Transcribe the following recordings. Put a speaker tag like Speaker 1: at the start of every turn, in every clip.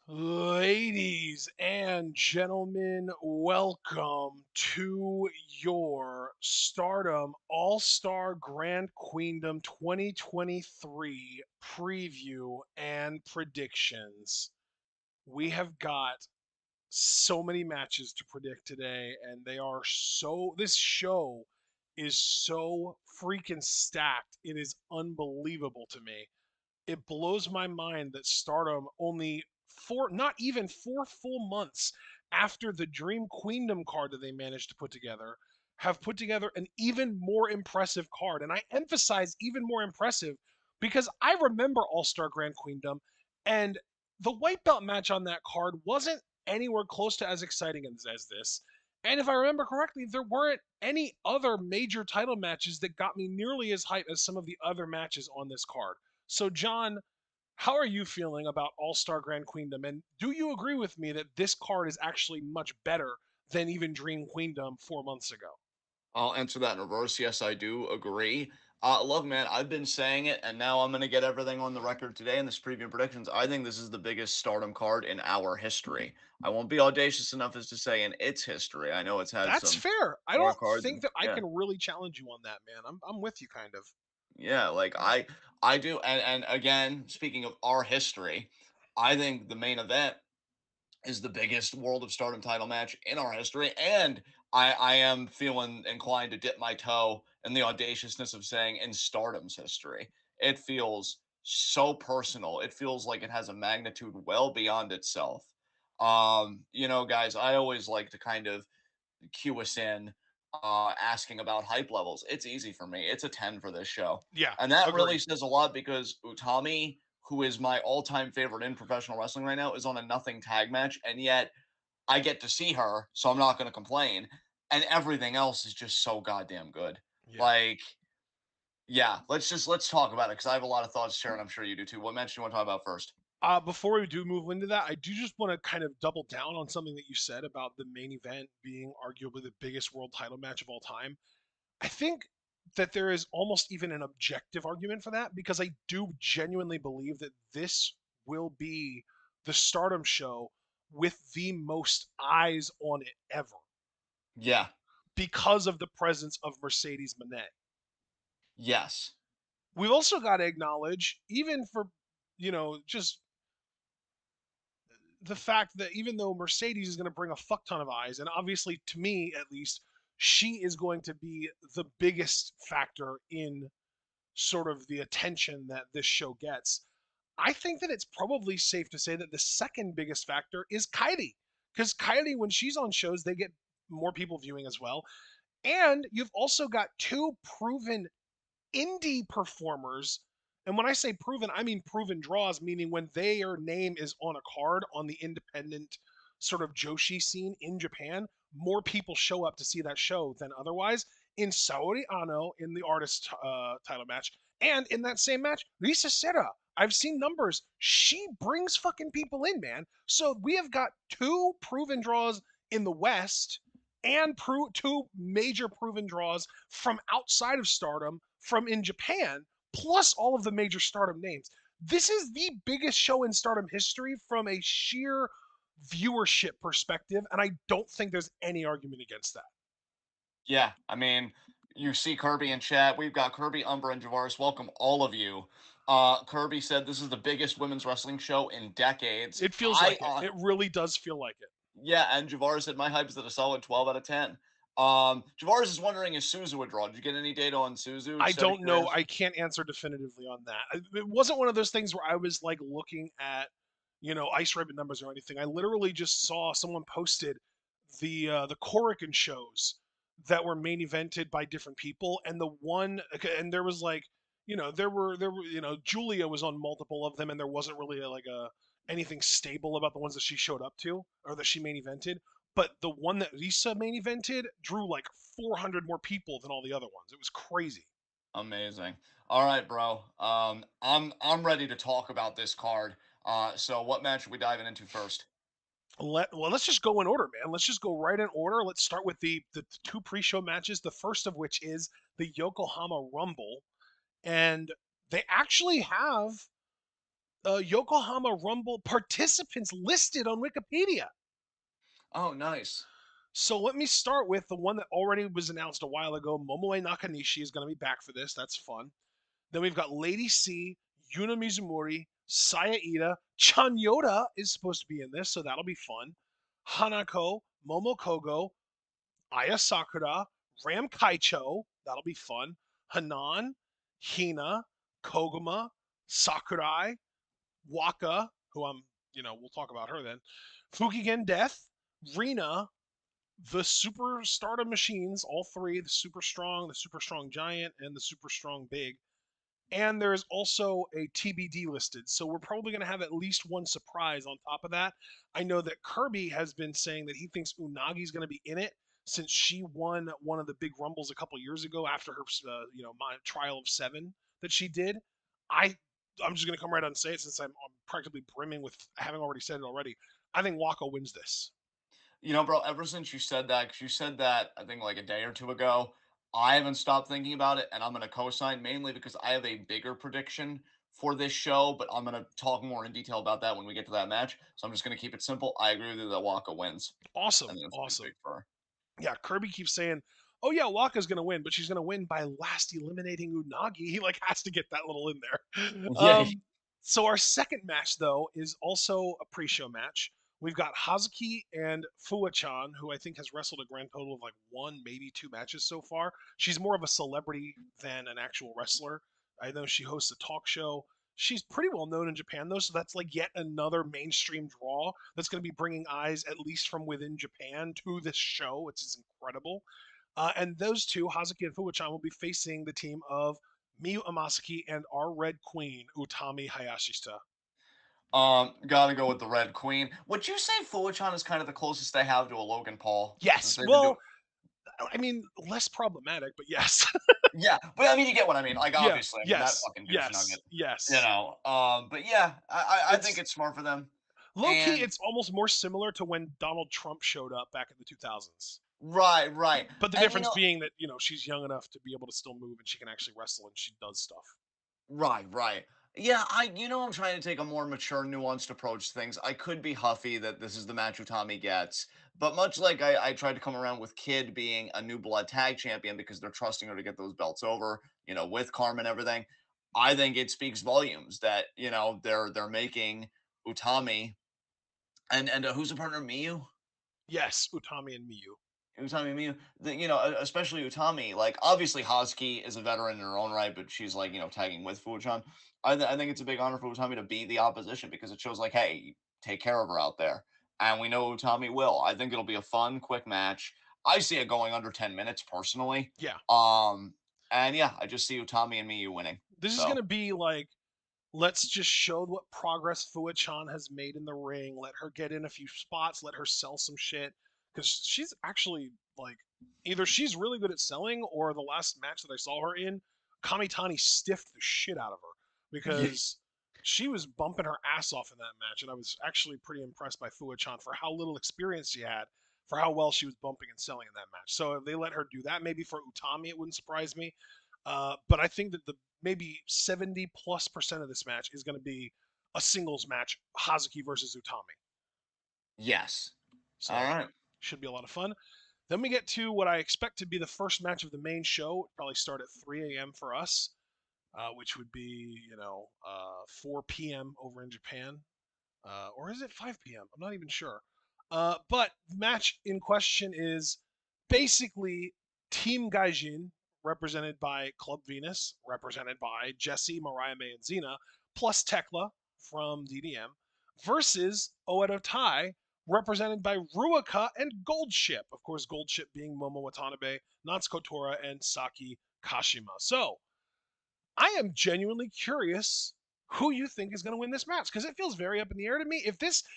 Speaker 1: Ladies and gentlemen, welcome to your Stardom All-Star Grand Queendom 2023 preview and predictions. We have got so many matches to predict today, and this show is so freaking stacked. It is unbelievable to me. It blows my mind that Stardom only not even 4 full months after the Dream Queendom card that they managed to put together, have put together an even more impressive card. And I emphasize even more impressive because I remember All-Star Grand Queendom, and the white belt match on that card wasn't anywhere close to as exciting as this. And if I remember correctly, there weren't any other major title matches that got me nearly as hyped as some of the other matches on this card. So, John, how are you feeling about All Star Grand Queendom? And do you agree with me that this card is actually much better than even Dream Queendom 4 months ago?
Speaker 2: I'll answer that in reverse. Yes, I do agree. Look, man, I've been saying it, and now I'm going to get everything on the record today in this preview predictions. I think this is the biggest Stardom card in our history. I won't be audacious enough as to say in its history. I know it's had
Speaker 1: That's
Speaker 2: some
Speaker 1: fair. I
Speaker 2: more
Speaker 1: don't
Speaker 2: cards.
Speaker 1: think that I
Speaker 2: Yeah,
Speaker 1: can really challenge you on that, man. I'm with you kind of.
Speaker 2: yeah. Like I do. And again, speaking of our history, I think the main event is the biggest World of Stardom title match in our history. And I am feeling inclined to dip my toe in the audaciousness of saying in Stardom's history. It feels so personal. It feels like it has a magnitude well beyond itself. Guys, I always like to kind of cue us in asking about hype levels. It's easy for me. It's a 10 for this show.
Speaker 1: Yeah,
Speaker 2: And that really
Speaker 1: agreed.
Speaker 2: says a lot because Utami, who is my all-time favorite in professional wrestling right now, is on a nothing tag match, and yet I get to see her, so I'm not going to complain. And everything else is just so goddamn good.
Speaker 1: Yeah.
Speaker 2: Like, yeah, let's talk about it because I have a lot of thoughts, Sharon. I'm sure you do too. What match do you want to talk about first?
Speaker 1: Before we do move into that, I do just want to kind of double down on something that you said about the main event being arguably the biggest world title match of all time. I think that there is almost even an objective argument for that because I do genuinely believe that this will be the Stardom show with the most eyes on it ever
Speaker 2: Yeah.
Speaker 1: because of the presence of Mercedes Monet.
Speaker 2: Yes.
Speaker 1: We've also got to acknowledge, even for, just the fact that even though Mercedes is going to bring a fuck ton of eyes, and obviously to me at least, she is going to be the biggest factor in sort of the attention that this show gets. I think that it's probably safe to say that the second biggest factor is Kylie. Because Kylie, when she's on shows, they get more people viewing as well. And you've also got two proven indie performers. And when I say proven, I mean proven draws, meaning when their name is on a card on the independent sort of Joshi scene in Japan, more people show up to see that show than otherwise. In Saori Ano in the artist title match, and in that same match, Lisa Serra. I've seen numbers. She brings fucking people in, man. So we have got two proven draws in the West and two major proven draws from outside of Stardom from in Japan, plus all of the major Stardom names. This is the biggest show in Stardom history from a sheer viewership perspective, and I don't think there's any argument against that.
Speaker 2: Yeah, I mean, you see Kirby in chat. We've got Kirby, Umber, and Javaris. Welcome, all of you. Kirby said this is the biggest women's wrestling show in decades.
Speaker 1: It feels like it. It really does feel like it.
Speaker 2: Yeah, and Javaris said my hype is at a solid 12 out of 10. Javaris is wondering is Suzu a draw? Did you get any data on Suzu?
Speaker 1: I
Speaker 2: Just out of
Speaker 1: don't know.
Speaker 2: curiosity.
Speaker 1: I can't answer definitively on that. It wasn't one of those things where I was like looking at, ice ribbon numbers or anything. I literally just saw someone posted the Korakuen shows that were main evented by different people, and the one and there was like, there were Julia was on multiple of them, and there wasn't really like a anything stable about the ones that she showed up to or that she main evented. But the one that Lisa main evented drew like 400 more people than all the other ones. It was crazy.
Speaker 2: Amazing. All right, bro. I'm ready to talk about this card. So what match are we diving into first?
Speaker 1: Let's just go in order, man. Let's just go right in order. Let's start with the two pre-show matches. The first of which is the Yokohama Rumble, and they actually have Yokohama Rumble participants listed on Wikipedia.
Speaker 2: Oh, nice.
Speaker 1: So let me start with the one that already was announced a while ago. Momoe Nakanishi is going to be back for this. That's fun. Then we've got Lady C, Yuna Mizumori, Saya Ida, Chanyota is supposed to be in this, so that'll be fun. Hanako, Momo Kogo, Aya Sakura, Ram Kaicho, that'll be fun. Hanan, Hina, Koguma, Sakurai, Waka, who we'll talk about her then. Fukigen Death, Rina, the super stardom machines, all three, the super strong giant, and the super strong big. And there's also a TBD listed. So we're probably going to have at least one surprise on top of that. I know that Kirby has been saying that he thinks Unagi's going to be in it since she won one of the big rumbles a couple years ago after her, my trial of 7 that she did. I I'm just going to come right out and say it since I'm practically brimming with having already said it already. I think Waka wins this.
Speaker 2: Bro, ever since you said that, 'cause you said that, I think like a day or two ago, I haven't stopped thinking about it, and I'm gonna co-sign mainly because I have a bigger prediction for this show, but I'm gonna talk more in detail about that when we get to that match. So I'm just gonna keep it simple. I agree with you that Waka wins. I
Speaker 1: Awesome,
Speaker 2: think that's gonna be big
Speaker 1: awesome.
Speaker 2: for her.
Speaker 1: Yeah, Kirby keeps saying, "Oh yeah, Waka's gonna win, but she's gonna win by last eliminating Unagi." He like has to get that little in there.
Speaker 2: Yeah.
Speaker 1: So our second match though is also a pre-show match. We've got Hazuki and Fuwa-chan, who I think has wrestled a grand total of like one, maybe two matches so far. She's more of a celebrity than an actual wrestler. I know she hosts a talk show. She's pretty well known in Japan though, so that's like yet another mainstream draw that's going to be bringing eyes at least from within Japan to this show, which is incredible. And those two, Hazuki and Fuwa-chan, will be facing the team of Miyu Amasaki and our Red Queen, Utami Hayashishita.
Speaker 2: Gotta go with the Red Queen. Would you say Fuwachan is kind of the closest they have to a Logan Paul since
Speaker 1: Yes,
Speaker 2: they've been doing?
Speaker 1: well, I mean, less problematic, but yes.
Speaker 2: Yeah, but I mean, you get what I mean. Like,
Speaker 1: Yeah,
Speaker 2: obviously, I mean that
Speaker 1: yes,
Speaker 2: fucking douche nugget.
Speaker 1: yes, yes.
Speaker 2: But yeah, I think
Speaker 1: It's
Speaker 2: it's smart for them.
Speaker 1: low key,
Speaker 2: And
Speaker 1: it's almost more similar to when Donald Trump showed up back in the 2000s.
Speaker 2: right, right.
Speaker 1: But the
Speaker 2: And
Speaker 1: difference being that, she's young enough to be able to still move and she can actually wrestle and she does stuff.
Speaker 2: right, right. Yeah, I'm trying to take a more mature, nuanced approach to things. I could be huffy that this is the match Utami gets, but much like I tried to come around with Kid being a new blood tag champion because they're trusting her to get those belts over, with Karma and everything. I think it speaks volumes that, they're making Utami and who's the partner? Miyu?
Speaker 1: Yes, Utami and Miyu.
Speaker 2: Utami Miyu, especially Utami, like obviously Hazuki is a veteran in her own right, but she's like, tagging with Fuchan. I think it's a big honor for Utami to beat the opposition because it shows like, hey, take care of her out there. And we know Utami will. I think it'll be a fun, quick match. I see it going under 10 minutes personally.
Speaker 1: Yeah.
Speaker 2: Um, and yeah, I just see Utami and Miyu winning.
Speaker 1: This is
Speaker 2: So
Speaker 1: going to be like, let's just show what progress Fuwa-chan has made in the ring. Let her get in a few spots. Let her sell some shit. Because she's actually, like, either she's really good at selling or the last match that I saw her in, Kamitani stiffed the shit out of her
Speaker 2: yeah,
Speaker 1: because she was bumping her ass off in that match. And I was actually pretty impressed by Fuwa-chan for how little experience she had, for how well she was bumping and selling in that match. So if they let her do that, maybe for Utami, it wouldn't surprise me. But I think that the maybe 70+% of this match is going to be a singles match, Hazuki versus Utami.
Speaker 2: yes. All
Speaker 1: So
Speaker 2: right.
Speaker 1: should be a lot of fun. Then we get to what I expect to be the first match of the main show. It'll probably start at 3 a.m. for us, which would be 4 p.m. over in Japan, or is it 5 p.m.? I'm not even sure. But the match in question is basically Team Gaijin, represented by Club Venus, represented by Jesse, Mariah May, and Xena, plus Tekla from DDM, versus Oedo Tai, represented by Ruaka and Goldship. Of course, Goldship being Momo Watanabe, Natsuko Tora, and Saki Kashima. So, I am genuinely curious who you think is going to win this match because it feels very up in the air to me.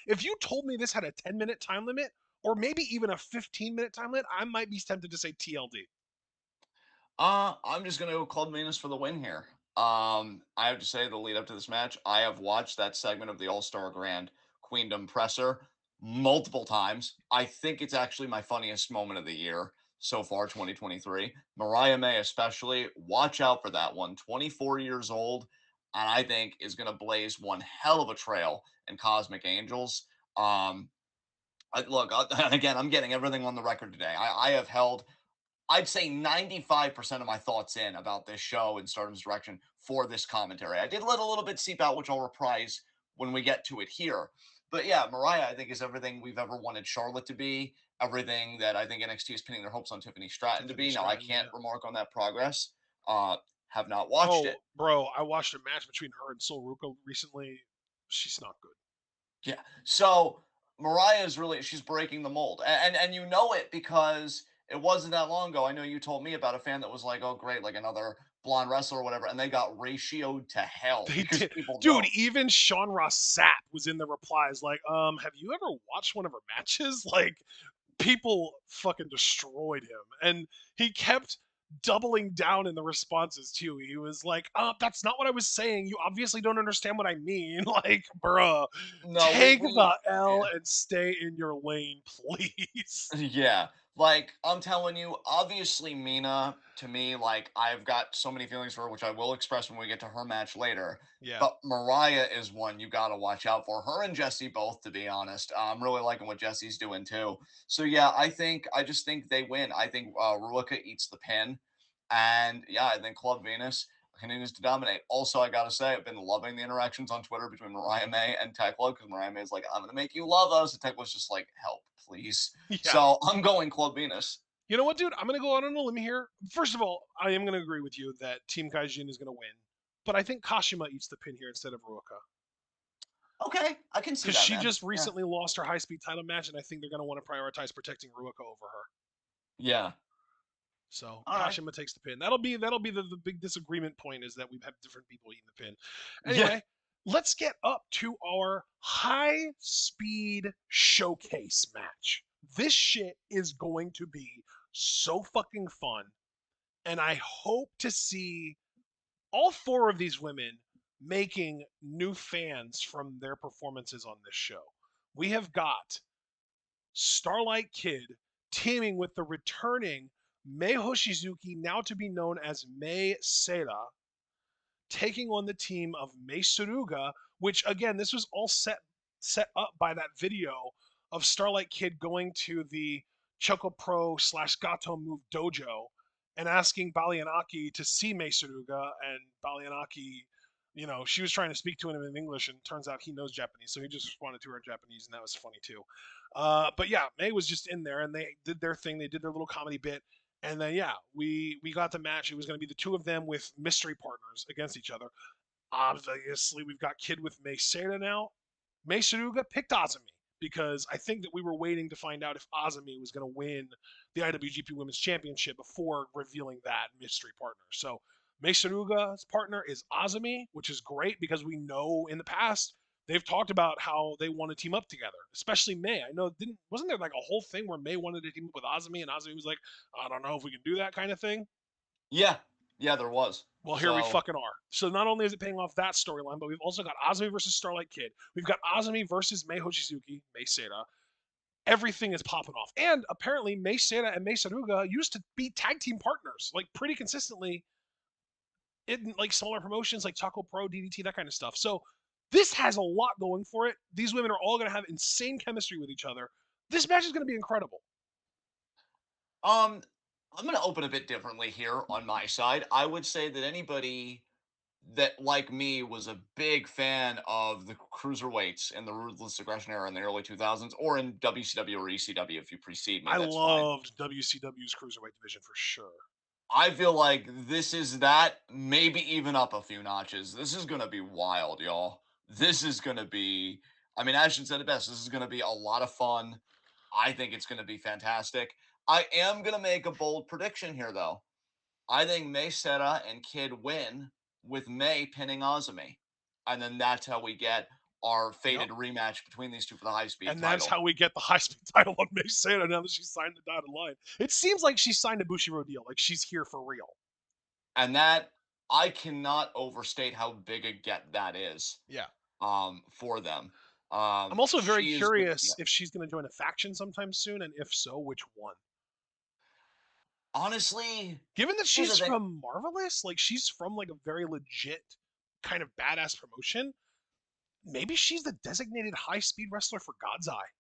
Speaker 1: If you told me this had a 10-minute time limit or maybe even a 15-minute time limit, I might be tempted to say TLD.
Speaker 2: I'm just gonna go Club Venus for the win here. I have to say the lead up to this match, I have watched that segment of the All-Star Grand Queendom presser multiple times. I think it's actually my funniest moment of the year so far, 2023. Mariah May, especially, watch out for that one. 24 years old. and I think is going to blaze one hell of a trail in Cosmic Angels. Um, look, and again, I'm getting everything on the record today. I have held, I'd say 95% of my thoughts in about this show and Stardom's direction for this commentary. I did let a little bit seep out, which I'll reprise when we get to it here. But yeah, Mariah, I think, is everything we've ever wanted Charlotte to be, everything that I think NXT is pinning their hopes on Tiffany Stratton to
Speaker 1: Tiffany
Speaker 2: be. Now, I
Speaker 1: Stratton,
Speaker 2: can't
Speaker 1: yeah.
Speaker 2: remark on that progress. Have not watched
Speaker 1: Oh,
Speaker 2: it.
Speaker 1: bro, I watched a match between her and Sol Ruka recently. She's not good.
Speaker 2: Yeah. So Mariah is really, she's breaking the mold, and you know it because it wasn't that long ago. I know you told me about a fan that was like, "Oh, great, like another blonde wrestler or whatever," and they got ratioed to hell
Speaker 1: They
Speaker 2: because
Speaker 1: did,
Speaker 2: people
Speaker 1: dude.
Speaker 2: know.
Speaker 1: Even Sean Ross Sapp was in the replies, like, have you ever watched one of her matches? Like, people fucking destroyed him, and he kept doubling down in the responses too. He was like, that's not what I was saying. You obviously don't understand what I mean." Like, bruh,
Speaker 2: No,
Speaker 1: take
Speaker 2: we
Speaker 1: the L
Speaker 2: yeah.
Speaker 1: and stay in your lane, please.
Speaker 2: Yeah, like I'm telling you, obviously Mina to me, like I've got so many feelings for her, which I will express when we get to her match later.
Speaker 1: Yeah,
Speaker 2: But Mariah is one you got to watch out for. Her and Jesse both, to be honest. I'm really liking what Jesse's doing too. So yeah, I just think they win. I think Ruaka eats the pin, and yeah, I think Club Venus continues to dominate. Also, I gotta say, I've been loving the interactions on Twitter between Mariah May and Tekla because Mariah May is like, "I'm gonna make you love us," and Tekla's just like, "Help, please."
Speaker 1: yeah.
Speaker 2: So I'm going Club Venus.
Speaker 1: You know what, dude? I'm gonna go out on a limb here. First of all, I am gonna agree with you that Team Gaijin is gonna win, but I think Kashima eats the pin here instead of Ruaka
Speaker 2: Okay, I can see
Speaker 1: because
Speaker 2: that,
Speaker 1: she
Speaker 2: man.
Speaker 1: just
Speaker 2: Yeah,
Speaker 1: recently lost her high speed title match, and I think they're gonna want to prioritize protecting Ruaka over her.
Speaker 2: yeah.
Speaker 1: So
Speaker 2: All right.
Speaker 1: Kashima takes the pin. That'll be the big disagreement point is that we have different people eating the pin.
Speaker 2: Yeah.
Speaker 1: Anyway, let's get up to our high speed showcase match. This shit is going to be so fucking fun, and I hope to see all four of these women making new fans from their performances on this show. We have got Starlight Kid teaming with the returning Mei Hoshizuki, now to be known as Mei Seira, taking on the team of Mei Suruga, which again, this was all set up by that video of Starlight Kid going to the Choco Pro slash Gato Move dojo and asking Balianaki to see Mei Suruga, and Balianaki, she was trying to speak to him in English, and turns out he knows Japanese, so he just responded to her in Japanese, and that was funny too. But yeah, Mei was just in there, and they did their thing. They did their little comedy bit, and then yeah, we got the match. It was going to be the two of them with mystery partners against each other. Obviously, we've got Kid with Mei Seira now. Mei Suruga picked Azumi because I think that we were waiting to find out if Azumi was going to win the IWGP Women's Championship before revealing that mystery partner. So Mei Suruga's partner is Azumi, which is great because we know in the past they've talked about how they want to team up together, especially Mei. I know didn't wasn't there like a whole thing where Mei wanted to team up with Azumi and Azumi was like, I don't know if we can do that kind of thing.
Speaker 2: Yeah. Yeah, there was.
Speaker 1: Well, here we
Speaker 2: So,
Speaker 1: fucking are. So not only is it paying off that storyline, but we've also got Azumi versus Starlight Kid. We've got Azumi versus Mei Hochizuki, Mei Seira. Everything is popping off. And apparently Mei Seira and Mei Saruga used to be tag team partners, like pretty consistently in like smaller promotions like Taco Pro, DDT, that kind of stuff. So this has a lot going for it. These women are all going to have insane chemistry with each other. This match is going to be incredible.
Speaker 2: um, I'm gonna open a bit differently here on my side. I would say that anybody that, like me, was a big fan of the cruiserweights in the Ruthless Aggression era in the early 2000s, or in WCW or ECW, if you precede me,
Speaker 1: I
Speaker 2: that's fine.
Speaker 1: loved WCW's Cruiserweight division for sure.
Speaker 2: I feel like this is that, maybe even up a few notches. This is gonna be wild, y'all. This is gonna be, I mean, Ashton said it best. This is gonna be a lot of fun. I think it's gonna be fantastic. I am gonna make a bold prediction here, though. I think May Seta and Kid win with May pinning Azumi. And then that's how we get our
Speaker 1: Yep.
Speaker 2: fated rematch between these two for the high speed
Speaker 1: And that's
Speaker 2: title.
Speaker 1: how we get the high speed title on May Santa now that she's signed the dotted line. It seems like she signed a Bushiroad deal, like she's here for real.
Speaker 2: And that, I cannot overstate how big a get that is
Speaker 1: Yeah.
Speaker 2: for them.
Speaker 1: I'm also very
Speaker 2: She is
Speaker 1: curious
Speaker 2: yeah.
Speaker 1: if she's going to join a faction sometime soon, and if so, which one.
Speaker 2: Honestly,
Speaker 1: Given that
Speaker 2: here's the
Speaker 1: she's
Speaker 2: thing.
Speaker 1: from Marvelous, like she's from like a very legit kind of badass promotion, maybe she's the designated high speed wrestler for God's Eye.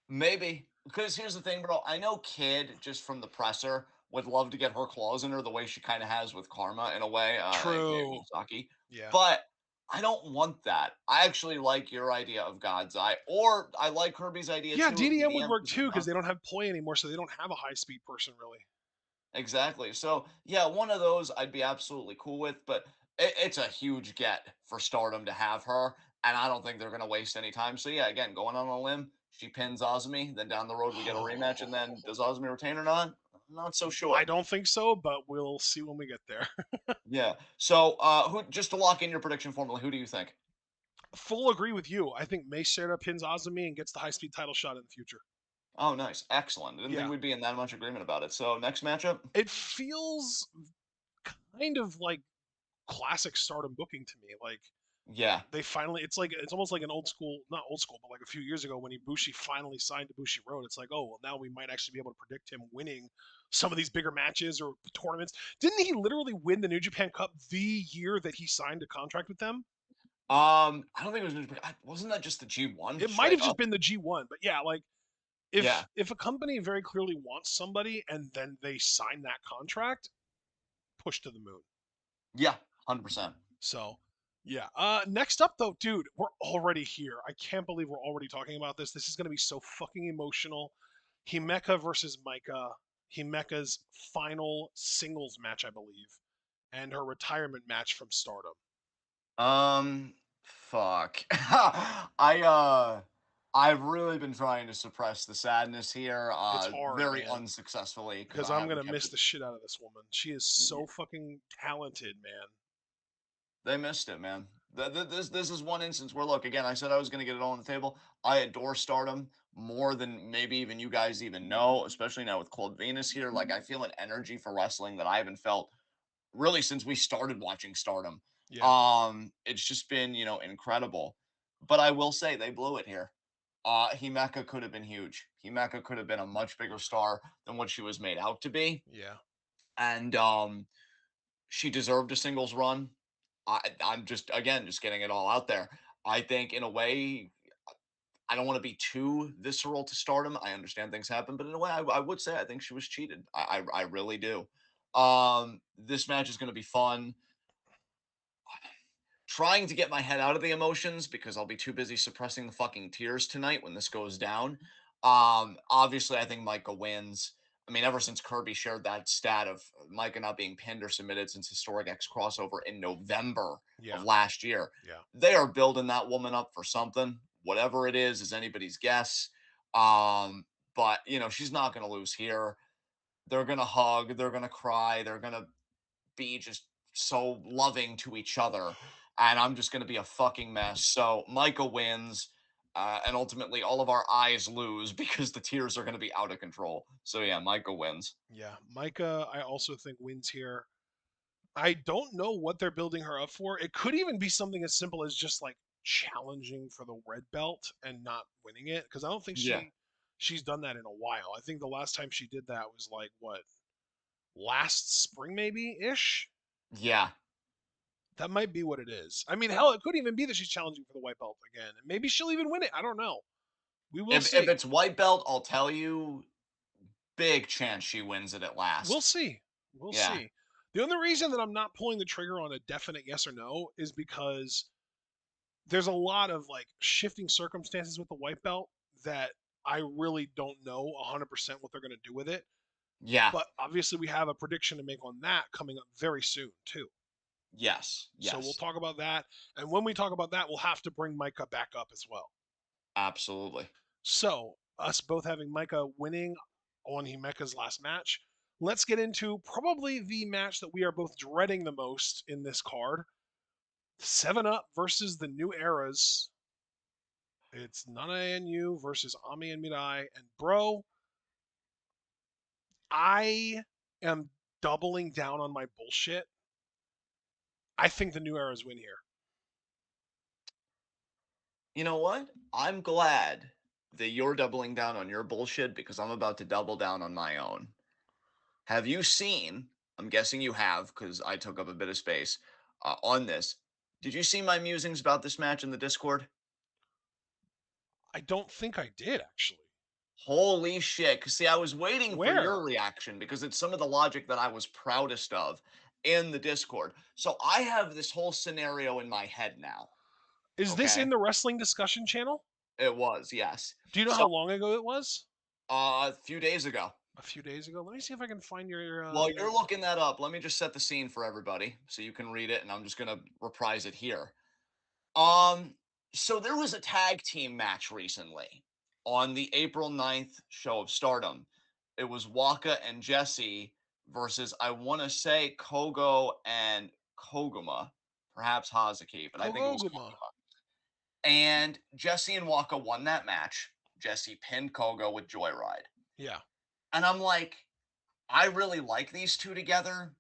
Speaker 2: Maybe. Because here's the thing, bro. I know Kid, just from the presser, would love to get her claws in her the way she kind of has with Karma in a way, aka
Speaker 1: True.
Speaker 2: Misaki.
Speaker 1: Yeah.
Speaker 2: But I don't want that. I actually like your idea of God's Eye, or I like Kirby's idea
Speaker 1: Yeah,
Speaker 2: too of
Speaker 1: DDM would
Speaker 2: DDM.
Speaker 1: work too because they don't have Poi anymore, so they don't have a high speed person really.
Speaker 2: Exactly. So yeah, one of those I'd be absolutely cool with, but it's a huge get for Stardom to have her, and I don't think they're gonna waste any time. So yeah, again, going on a limb, she pins Azumi, then down the road we get a rematch, and then does Azumi retain or not? Not so
Speaker 1: I
Speaker 2: sure.
Speaker 1: don't think so, but we'll see when we get there.
Speaker 2: Yeah. So who just to lock in your prediction formula, who do you think?
Speaker 1: Full agree with you. I think May Sarah pins Azumi and gets the high speed title shot in the future.
Speaker 2: Oh, nice. Excellent. Didn't think
Speaker 1: Yeah.
Speaker 2: we'd be in that much agreement about it. So next matchup?
Speaker 1: It feels kind of like classic Stardom booking to me. Like
Speaker 2: Yeah.
Speaker 1: they finally, it's almost like an old school, not old school, but like a few years ago when Ibushi finally signed to Bushi Road. It's like, oh well, now we might actually be able to predict him winning some of these bigger matches or tournaments. Didn't he literally win the New Japan Cup the year that he signed a contract with them?
Speaker 2: I don't think it was wasn't that just the G1
Speaker 1: It might have
Speaker 2: straight
Speaker 1: just
Speaker 2: up?
Speaker 1: been the G1, but yeah, like
Speaker 2: Yeah.
Speaker 1: if a company very clearly wants somebody and then they sign that contract, push to the moon.
Speaker 2: Yeah. 100%.
Speaker 1: So, yeah. Next up though, dude, we're already here. I can't believe we're already talking about this. This is gonna be so fucking emotional. Himeka versus Micah. Himeka's final singles match, I believe, and her retirement match from Stardom.
Speaker 2: Fuck. I've really been trying to suppress the sadness here,
Speaker 1: It's hard,
Speaker 2: very
Speaker 1: man,
Speaker 2: unsuccessfully because
Speaker 1: because
Speaker 2: I
Speaker 1: I'm
Speaker 2: haven't
Speaker 1: gonna
Speaker 2: kept
Speaker 1: miss
Speaker 2: it.
Speaker 1: the shit out of this woman. She is so fucking talented, man.
Speaker 2: They missed it, man. This is one instance where, look, again, I said I was going to get it all on the table. I adore Stardom more than maybe even you guys even know, especially now with Cold Venus here. Like, I feel an energy for wrestling that I haven't felt really since we started watching Stardom.
Speaker 1: Yeah,
Speaker 2: It's just been, incredible. But I will say they blew it here. Himeka could have been huge. Himeka could have been a much bigger star than what she was made out to be.
Speaker 1: yeah,
Speaker 2: And she deserved a singles run. I'm just again just getting it all out there. I think in a way, I don't want to be too visceral to Stardom. I understand things happen, but in a way, I would say I think she was cheated. I really do. This match is going to be fun. Trying to get my head out of the emotions because I'll be too busy suppressing the fucking tears tonight when this goes down. Obviously, I think Micah wins. I mean, ever since Kirby shared that stat of Micah not being pinned or submitted since Historic X crossover in November of
Speaker 1: yeah,
Speaker 2: last year,
Speaker 1: yeah,
Speaker 2: they are building that woman up for something. Whatever it is anybody's guess. Um, but she's not going to lose here. They're going to hug. They're going to cry. They're going to be just so loving to each other, and I'm just going to be a fucking mess. So Micah wins, and ultimately all of our eyes lose because the tears are going to be out of control. So yeah, Micah wins.
Speaker 1: yeah. Micah, I also think wins here. I don't know what they're building her up for. It could even be something as simple as just like challenging for the red belt and not winning it because I don't think
Speaker 2: Yeah,
Speaker 1: she's done that in a while. I think the last time she did that was like what, last spring maybe ish.
Speaker 2: yeah.
Speaker 1: That might be what it is. I mean, hell, it could even be that she's challenging for the white belt again. Maybe she'll even win it. I don't know. We will
Speaker 2: If
Speaker 1: see.
Speaker 2: it's white belt, I'll tell you, big chance she wins it at
Speaker 1: We'll
Speaker 2: last.
Speaker 1: see. We'll
Speaker 2: Yeah,
Speaker 1: see. The only reason that I'm not pulling the trigger on a definite yes or no is because there's a lot of like shifting circumstances with the white belt that I really don't know 100% what they're going to do with it.
Speaker 2: yeah,
Speaker 1: But obviously, we have a prediction to make on that coming up very soon, too.
Speaker 2: yes,
Speaker 1: So we'll
Speaker 2: yes,
Speaker 1: talk about that. And when we talk about that, we'll have to bring Micah back up as well.
Speaker 2: absolutely.
Speaker 1: So, us both having Micah winning on Himeka's last match, let's get into probably the match that we are both dreading the most in this card. 7 Up versus the New Eras. It's Nana and you versus Ami and Mirai. And bro, I am doubling down on my bullshit. I think the New Eras win here.
Speaker 2: You know what? I'm glad that you're doubling down on your bullshit because I'm about to double down on my own. Have you seen? I'm guessing you have because I took up a bit of space on this. Did you see my musings about this match in the Discord?
Speaker 1: I don't think I did actually.
Speaker 2: Holy shit. 'Cause see, I was waiting for
Speaker 1: Where?
Speaker 2: your reaction because it's some of the logic that I was proudest of in the Discord. So I have this whole scenario in my head now.
Speaker 1: Is this
Speaker 2: Okay.
Speaker 1: in the wrestling discussion channel?
Speaker 2: It was, yes.
Speaker 1: Do you know
Speaker 2: So
Speaker 1: how long ago it was?
Speaker 2: a few days ago.
Speaker 1: A few days ago. Let me see if I can find your
Speaker 2: While you're looking that up, let me just set the scene for everybody so you can read it, and I'm just gonna reprise it here. Um, so there was a tag team match recently on the April 9th show of Stardom. It was Waka and Jesse versus, I want to say, Kogo and Koguma, perhaps Hazuki, but I think it was
Speaker 1: Koguma.
Speaker 2: Koguma. And Jesse and Waka won that match. Jesse pinned Kogo with Joyride.
Speaker 1: Yeah.
Speaker 2: And I'm like, I really like these two together.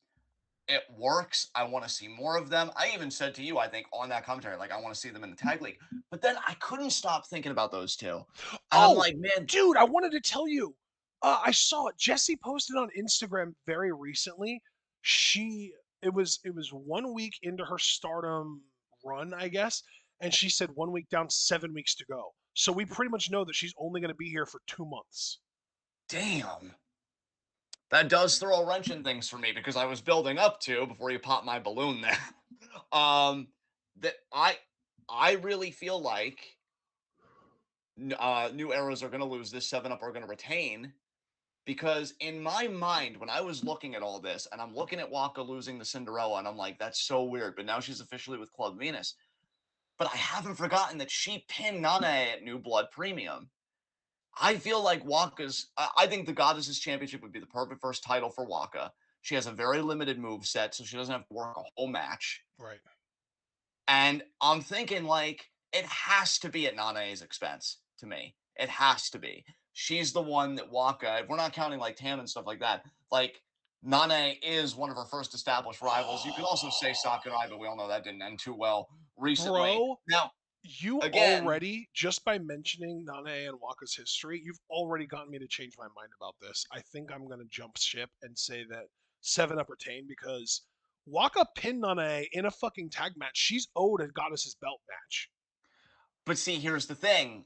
Speaker 2: It works. I want to see more of them. I even said to you, I think on that commentary, like I want to see them in the tag league. But then I couldn't stop thinking about those two, and I'm
Speaker 1: Oh,
Speaker 2: like, man,
Speaker 1: dude, I wanted to tell you. I saw it. Jesse posted on Instagram very recently. She it was 1 week into her Stardom run, I guess, and she said 1 week down, 7 weeks to go. So we pretty much know that she's only going to be here for 2 months.
Speaker 2: damn, that does throw a wrench in things for me because I was building up to before you pop my balloon there. um, that I really feel like new eras are going to lose this. 7 Up are going to retain. Because in my mind, when I was looking at all this, and I'm looking at Waka losing the Cinderella, and I'm like, that's so weird. But now she's officially with Club Venus. But I haven't forgotten that she pinned Nana at New Blood Premium. I feel like Waka's. I think the Goddesses Championship would be the perfect first title for Waka. She has a very limited move set, so she doesn't have to work a whole match.
Speaker 1: Right.
Speaker 2: And I'm thinking like it has to be at Nanae's expense to me. It has to be. She's the one that Waka, if we're not counting like Tam and stuff like that, like Nanae is one of her first established rivals. You could also say Sakurai, but we all know that didn't end too well recently.
Speaker 1: Bro,
Speaker 2: Now,
Speaker 1: you
Speaker 2: again,
Speaker 1: already, just by mentioning Nane and Waka's history, you've already gotten me to change my mind about this. I think I'm going to jump ship and say that 7 Up retain because Waka pinned Nane in a fucking tag match. She's owed a Goddess's belt match.
Speaker 2: but see, here's the thing.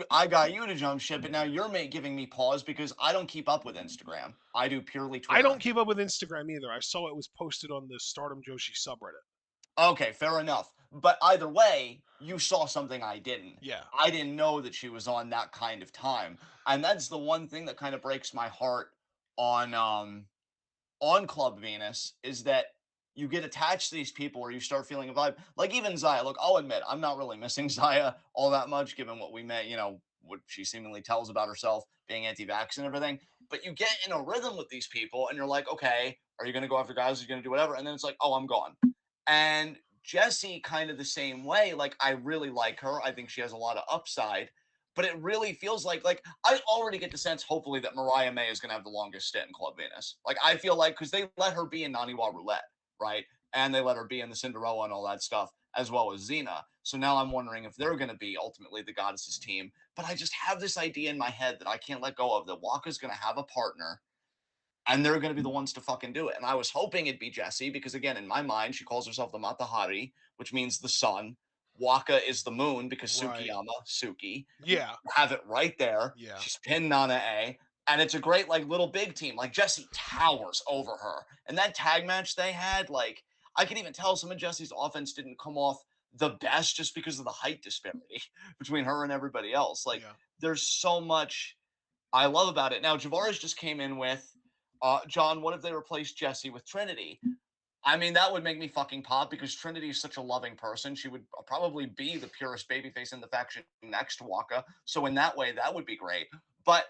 Speaker 2: I got you to jump ship, but now you're giving me pause because I don't keep up with Instagram. I do purely
Speaker 1: I don't
Speaker 2: Twitter.
Speaker 1: keep up with Instagram either. I saw it was posted on the Stardom Joshi subreddit.
Speaker 2: Okay, fair enough. But either way, you saw something I didn't.
Speaker 1: Yeah.
Speaker 2: I didn't know that she was on that kind of time. And that's the one thing that kind of breaks my heart on Club Venus is that you get attached to these people where you start feeling a vibe. Like even Zaya, look, I'll admit, I'm not really missing Zaya all that much, given what we met, what she seemingly tells about herself, being anti-vax and everything. But you get in a rhythm with these people and you're like, okay, are you gonna go after guys? Are you gonna do whatever? And then it's like, oh, I'm gone. And Jessie, kind of the same way. Like, I really like her. I think she has a lot of upside. But it really feels like I already get the sense, hopefully, that Mariah May is going to have the longest stint in Club Venus. Like, I feel like because they let her be in Naniwa Roulette, right? And they let her be in the Cinderella and all that stuff, as well as Xena. So now I'm wondering if they're going to be ultimately the Goddesses team. But I just have this idea in my head that I can't let go of that Waka's going to have a partner and they're going to be the ones to fucking do it. And I was hoping it'd be Jessie because, again, in my mind, she calls herself the Matahari, which means the sun. Waka is the moon because
Speaker 1: Right.
Speaker 2: Sukiyama, Suki,
Speaker 1: Yeah.
Speaker 2: have it right there.
Speaker 1: Yeah.
Speaker 2: She's pinned Nana A, and it's a great like little big team. Like Jessie towers over her, and that tag match they had, like I could even tell some of Jessie's offense didn't come off the best just because of the height disparity between her and everybody else. Like
Speaker 1: Yeah.
Speaker 2: there's so much I love about it. Now, Javaris just came in with, John, what if they replaced Jesse with Trinity? I mean, that would make me fucking pop because Trinity is such a loving person. She would probably be the purest babyface in the faction next to Waka. So in that way, that would be great. But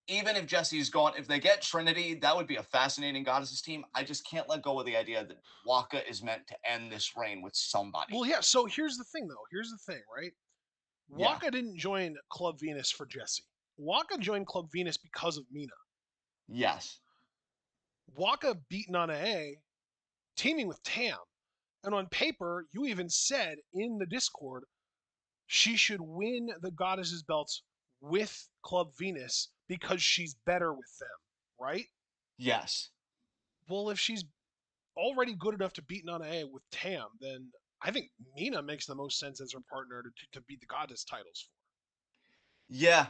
Speaker 2: even if Jesse's gone, if they get Trinity, that would be a fascinating Goddesses team. I just can't let go of the idea that Waka is meant to end this reign with
Speaker 1: Well,
Speaker 2: somebody.
Speaker 1: yeah. So here's the thing, though. Here's the thing, right?
Speaker 2: Yeah.
Speaker 1: Waka didn't join Club Venus for Jesse. Waka joined Club Venus because of Mina.
Speaker 2: Yes.
Speaker 1: Waka beat Nana A, teaming with Tam. And on paper, you even said in the Discord she should win the Goddesses belts with Club Venus because she's better with them, right?
Speaker 2: Yes.
Speaker 1: Well, if she's already good enough to beat Nana A with Tam, then I think Mina makes the most sense as her partner to beat the Goddess titles for.
Speaker 2: Yeah,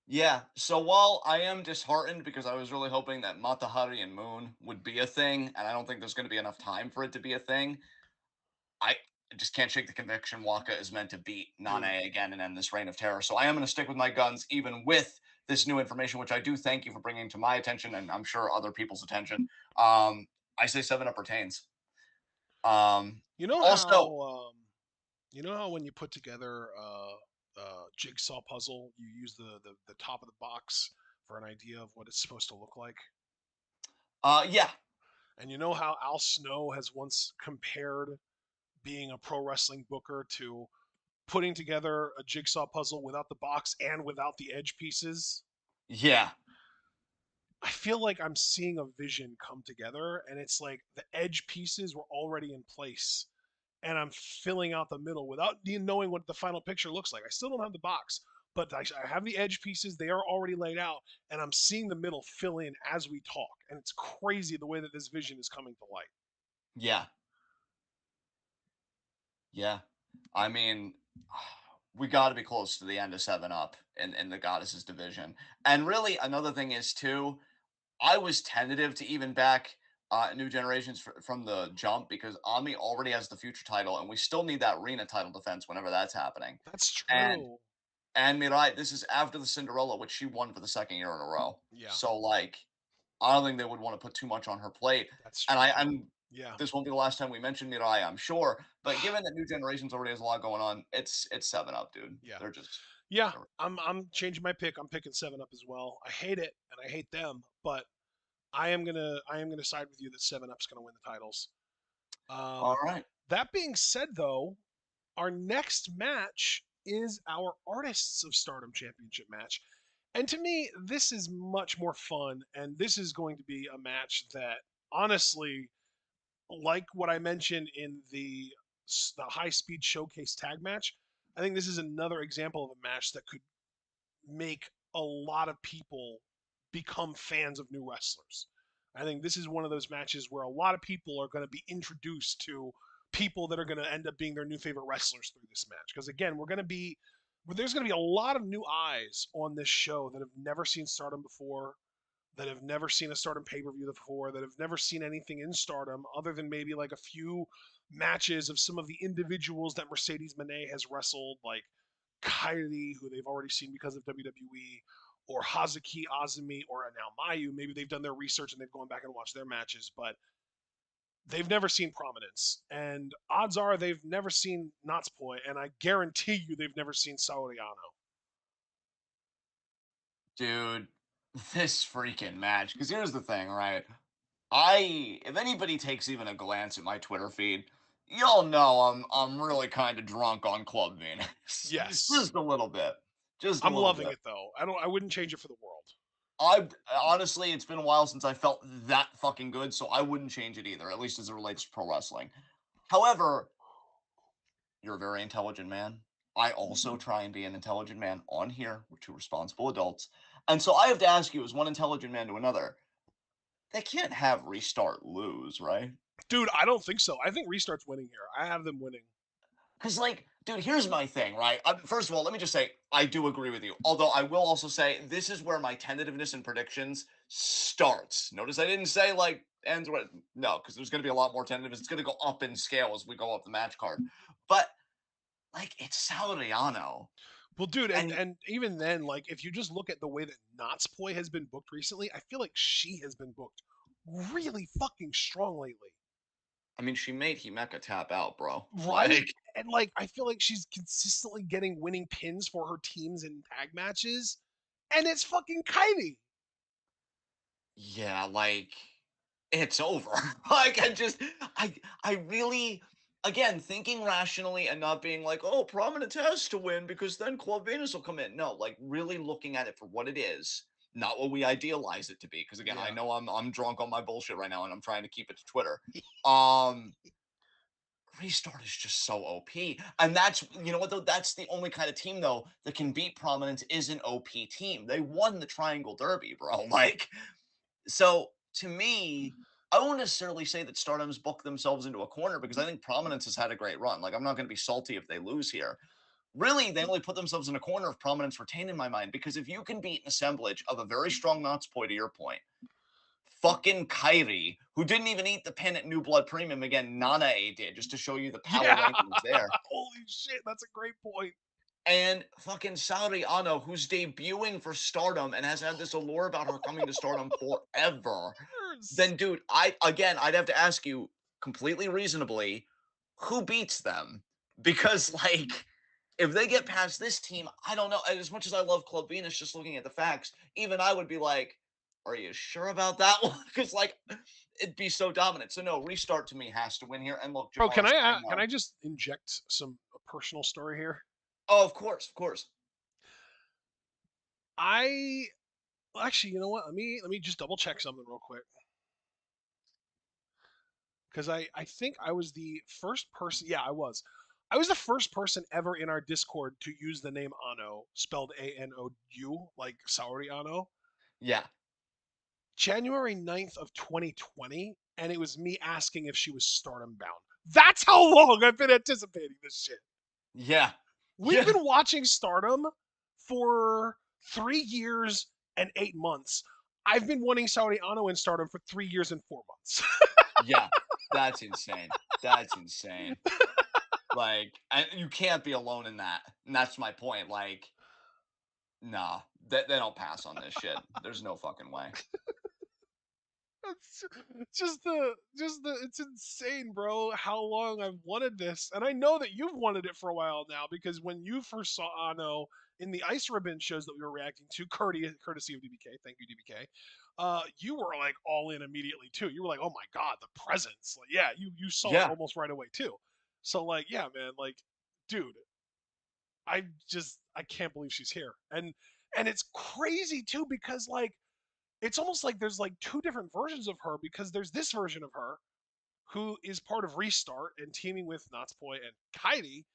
Speaker 2: yeah. So while I am disheartened because I was really hoping that Mata Hari and Moon would be a thing, and I don't think there's going to be enough time for it to be a thing, I just can't shake the conviction Waka is meant to beat Nane
Speaker 1: Dude,
Speaker 2: again and end this reign of terror. So I am going to stick with my guns, even with this new information, which I do thank you for bringing to my attention and I'm sure other people's attention. I say 7 Up retains.
Speaker 1: you know
Speaker 2: Also,
Speaker 1: how when you put together a jigsaw puzzle, you use the top of the box for an idea of what it's supposed to look like.
Speaker 2: yeah,
Speaker 1: And you know how Al Snow has once compared being a pro wrestling booker to putting together a jigsaw puzzle without the box and without the edge pieces.
Speaker 2: yeah,
Speaker 1: I feel like I'm seeing a vision come together, and it's like the edge pieces were already in place, and I'm filling out the middle without even knowing what the final picture looks like. I still don't have the box, but I have the edge pieces. They are already laid out, and I'm seeing the middle fill in as we talk. And it's crazy the way that this vision is coming to light.
Speaker 2: yeah, yeah. I mean, we got to be close to the end of 7 Up in the Goddesses division. And really, another thing is, too, I was tentative to even back New Generations from the jump because Ami already has the future title, and we still need that Rena title defense whenever that's happening.
Speaker 1: That's
Speaker 2: And
Speaker 1: true.
Speaker 2: Mirai, this is after the Cinderella, which she won for the second year in a row.
Speaker 1: Yeah,
Speaker 2: So like, I don't think they would want to put too much on her plate.
Speaker 1: that's
Speaker 2: And
Speaker 1: true.
Speaker 2: I'm
Speaker 1: Yeah.
Speaker 2: this won't be the last time we mention Mirai, I'm sure. But given that New Generations already has a lot going on, it's 7 Up, dude.
Speaker 1: Yeah.
Speaker 2: They're just
Speaker 1: Yeah,
Speaker 2: they're,
Speaker 1: I'm changing my pick. I'm picking 7 Up as well. I hate it and I hate them, but I am gonna side with you that 7 Up's gonna win the titles.
Speaker 2: all
Speaker 1: Um,
Speaker 2: right.
Speaker 1: that being said, though, our next match is our Artists of Stardom Championship match, and to me, this is much more fun, and this is going to be a match that honestly, like what I mentioned in the high speed showcase tag match, I think this is another example of a match that could make a lot of people become fans of new wrestlers. I think this is one of those matches where a lot of people are going to be introduced to people that are going to end up being their new favorite wrestlers through this match. Because again, there's going to be a lot of new eyes on this show that have never seen Stardom before, that have never seen a Stardom pay per view before, that have never seen anything in Stardom other than maybe like a few matches of some of the individuals that Mercedes Moné has wrestled, like Kylie, who they've already seen because of WWE, or Hazuki Azumi, or now Mayu. Maybe they've done their research and they've gone back and watched their matches, but they've never seen Prominence. And odds are they've never seen Natsupoi, and I guarantee you they've never seen Saoriano.
Speaker 2: Dude, this freaking match. Because here's the thing, right? If anybody takes even a glance at my Twitter feed, y'all know I'm really kind of drunk on Club Venus.
Speaker 1: Yes.
Speaker 2: Just a little bit. Just a
Speaker 1: I'm
Speaker 2: little
Speaker 1: loving
Speaker 2: bit.
Speaker 1: it though. I wouldn't change it for the world.
Speaker 2: I honestly, it's been a while since I felt that fucking good, so I wouldn't change it either, at least as it relates to pro wrestling. However, you're a very intelligent man. I also try and be an intelligent man on here. We're two responsible adults. And so I have to ask you, as one intelligent man to another, they can't have restart lose, right?
Speaker 1: Dude, I don't think so. I think Restart's winning here. I have them winning.
Speaker 2: Because, like, dude, here's my thing, right? First of all, let me just say, I do agree with you. Although I will also say, this is where my tentativeness and predictions starts. Notice I didn't say, like, ends with, no, because there's going to be a lot more tentativeness. It's going to go up in scale as we go up the match card. But, like, it's Salariano.
Speaker 1: Well, dude, and
Speaker 2: And,
Speaker 1: and even then, like if you just look at the way that Natsupoi has been booked recently, I feel like she has been booked really fucking strong lately.
Speaker 2: I mean, she made Himeka tap out, bro.
Speaker 1: Right?
Speaker 2: Like,
Speaker 1: And like I feel like she's consistently getting winning pins for her teams in tag matches. And it's fucking Kylie.
Speaker 2: yeah, like, it's over. Like I really again thinking rationally and not being like, oh, Prominence has to win because then Club Venus will come in. No, like really looking at it for what it is, not what we idealize it to be. Because again, I
Speaker 1: Yeah.
Speaker 2: know I'm drunk on my bullshit right now and I'm trying to keep it to Twitter. Um Restart is just so OP. And that's you know what though, that's the only kind of team though that can beat Prominence is an OP team. They won the Triangle Derby, bro. Like so to me, I won't necessarily say that Stardom's booked themselves into a corner because I think Prominence has had a great run. Like, I'm not going to be salty if they lose here. Really, they only put themselves in a corner if Prominence retain in my mind, because if you can beat an assemblage of a very strong Natsupoi, to your point, fucking Kyrie, who didn't even eat the pin at New Blood Premium again, Nanae did, just to show you the power
Speaker 1: Yeah.
Speaker 2: rankings there.
Speaker 1: Holy shit, that's a great point.
Speaker 2: And fucking Saori Ano, who's debuting for Stardom and has had this allure about her coming to Stardom forever.
Speaker 1: Years.
Speaker 2: Then, dude, I'd have to ask you completely reasonably, who beats them? Because, like, if they get past this team, I don't know. As much as I love Club Venus, just looking at the facts, even I would be like, are you sure about that one? Because, like, it'd be so dominant. So, no, Restart to me has to win here. And look,
Speaker 1: Bro,
Speaker 2: Javaris, I
Speaker 1: can
Speaker 2: know.
Speaker 1: I just inject some personal story here?
Speaker 2: Oh, of course, of course.
Speaker 1: I well, actually, you know what? Let me just double check something real quick because I think I was the first person. Yeah, I was. I was the first person ever in our Discord to use the name Ano, spelled Anou, like Saori Ano,
Speaker 2: Yeah.
Speaker 1: January 9th of 2020, and it was me asking if she was Stardom bound. That's how long I've been anticipating this shit.
Speaker 2: Yeah.
Speaker 1: We've
Speaker 2: Yeah.
Speaker 1: been watching Stardom for 3 years and 8 months. I've been wanting Saudi Ano in Stardom for 3 years and 4 months.
Speaker 2: Yeah. That's insane. That's insane. Like, and you can't be alone in that. And that's my point. Like, nah, they don't pass on this shit. There's no fucking way.
Speaker 1: It's just the it's insane, bro, how long I've wanted this. And I know that you've wanted it for a while now because when you first saw Ano in the Ice Ribbon shows that we were reacting to, courtesy of DBK, thank you DBK. You were like all in immediately too. You were like, "Oh my god, the presence." Like, yeah, you saw it
Speaker 2: Yeah.
Speaker 1: almost right away too. So like, yeah, man, like dude, I can't believe she's here. And it's crazy too because like it's almost like there's like two different versions of her because there's this version of her who is part of Restart and teaming with Natsupoi and Kairi,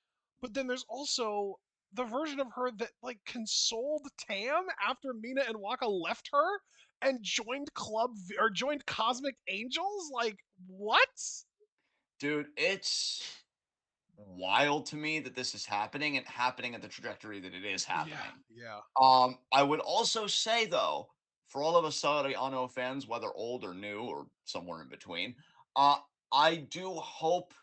Speaker 1: but then there's also the version of her that like consoled Tam after Mina and Waka left her and joined Cosmic Angels. Like what?
Speaker 2: Dude, it's wild to me that this is happening and happening at the trajectory that it is
Speaker 1: Yeah,
Speaker 2: happening.
Speaker 1: yeah.
Speaker 2: I would also say though, for all of us Saudi Ano fans, whether old or new or somewhere in between, uh, I do hope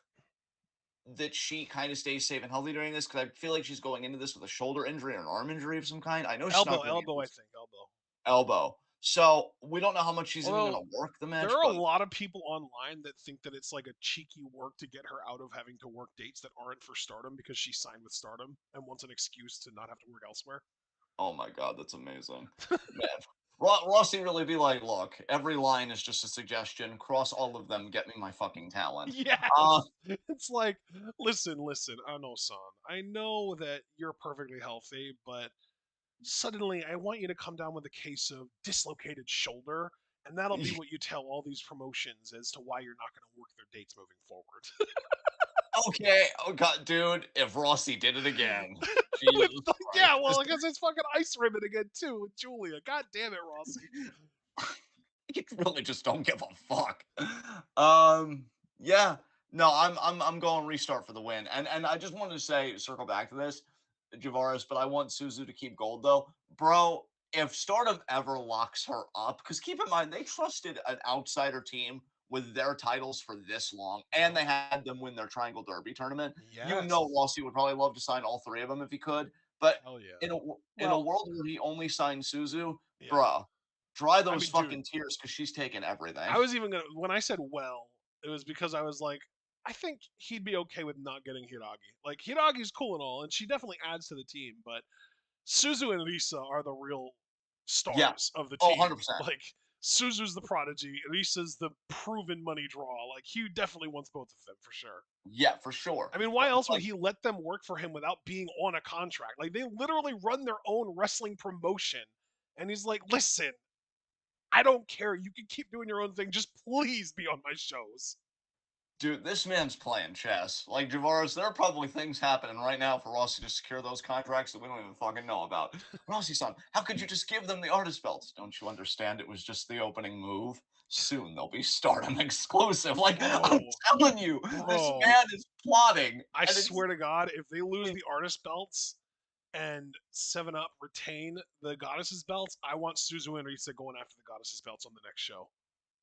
Speaker 2: that she kind of stays safe and healthy during this, because I feel like she's going into this with a shoulder injury or an arm injury of some kind. I know she's not going to
Speaker 1: Elbow,
Speaker 2: get
Speaker 1: I
Speaker 2: this
Speaker 1: think elbow.
Speaker 2: elbow. So we don't know how much she's even going
Speaker 1: Although
Speaker 2: to work the
Speaker 1: there
Speaker 2: match,
Speaker 1: are a
Speaker 2: but
Speaker 1: lot of people online that think that it's like a cheeky work to get her out of having to work dates that aren't for Stardom because she signed with Stardom and wants an excuse to not have to work elsewhere.
Speaker 2: oh my god, that's amazing. Man, Rossi really be like, look, every line is just a suggestion. Cross all of them, get me my fucking talent. Uh,
Speaker 1: Yes. It's like, listen, I know, son. I know that you're perfectly healthy, but suddenly I want you to come down with a case of dislocated shoulder, and that'll be what you tell all these promotions as to why you're not going to work their dates moving forward.
Speaker 2: okay, oh god, dude, if Rossi did it again,
Speaker 1: With
Speaker 2: Jesus
Speaker 1: yeah,
Speaker 2: Christ,
Speaker 1: well, I guess it's fucking Ice Ribbon again too with Julia. God damn it, Rossi.
Speaker 2: you really just don't give a fuck. Yeah, no, I'm going Restart for the win, and I just wanted to say, circle back to this, Javaris, but I want Suzu to keep gold though, bro. If Stardom ever locks her up, because keep in mind they trusted an outsider team with their titles for this long, and
Speaker 1: Yep.
Speaker 2: they had them win their Triangle Derby tournament. You know,
Speaker 1: Yes.
Speaker 2: Rossi would probably love to sign all three of them if he could, but
Speaker 1: Hell yeah.
Speaker 2: in a
Speaker 1: Well,
Speaker 2: world where he only signed Suzu,
Speaker 1: yeah.
Speaker 2: bruh, dry
Speaker 1: I
Speaker 2: those
Speaker 1: mean, dude,
Speaker 2: fucking tears because she's taking everything.
Speaker 1: I was even gonna when I said well, it was because I was like, I think he'd be okay with not getting Hiragi. Like Hiragi's cool and all, and she definitely adds to the team, but Suzu and Risa are the real
Speaker 2: Yeah.
Speaker 1: stars of the
Speaker 2: Oh,
Speaker 1: team.
Speaker 2: 100%.
Speaker 1: Like Suzu's the prodigy, Risa's the proven money draw. Like he definitely wants both of them for sure.
Speaker 2: Yeah, for sure.
Speaker 1: I mean, why
Speaker 2: But,
Speaker 1: else would
Speaker 2: like,
Speaker 1: he let them work for him without being on a contract? Like they literally run their own wrestling promotion. And he's like, "Listen, I don't care. You can keep doing your own thing. Just please be on my shows."
Speaker 2: Dude, this man's playing chess. Like Javaris, there are probably things happening right now for Rossi to secure those contracts that we don't even fucking know about. Rossi-san, how could you just give them the artist belts? Don't you understand? It was just the opening move. Soon they'll be Stardom exclusive. Like I'm
Speaker 1: Bro,
Speaker 2: telling you, this
Speaker 1: bro,
Speaker 2: man is plotting,
Speaker 1: I
Speaker 2: and it's
Speaker 1: swear to God, if they lose the artist belts and Seven Up retain the goddesses belts, I want Suzu and Risa going after the goddesses belts on the next show.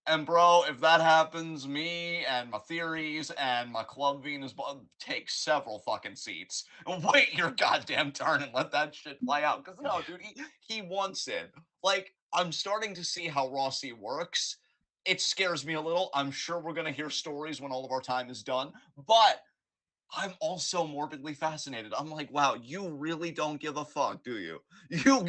Speaker 2: and bro, if that happens, me and my theories and my Club Venus take several fucking seats. Wait your goddamn turn and let that shit play out. Because no,
Speaker 1: Yeah.
Speaker 2: dude, he wants it. Like, I'm starting to see how Rossi works. It scares me a little. I'm sure we're gonna hear stories when all of our time is done. But I'm also morbidly fascinated. I'm like, wow, you really don't give a fuck, do you? You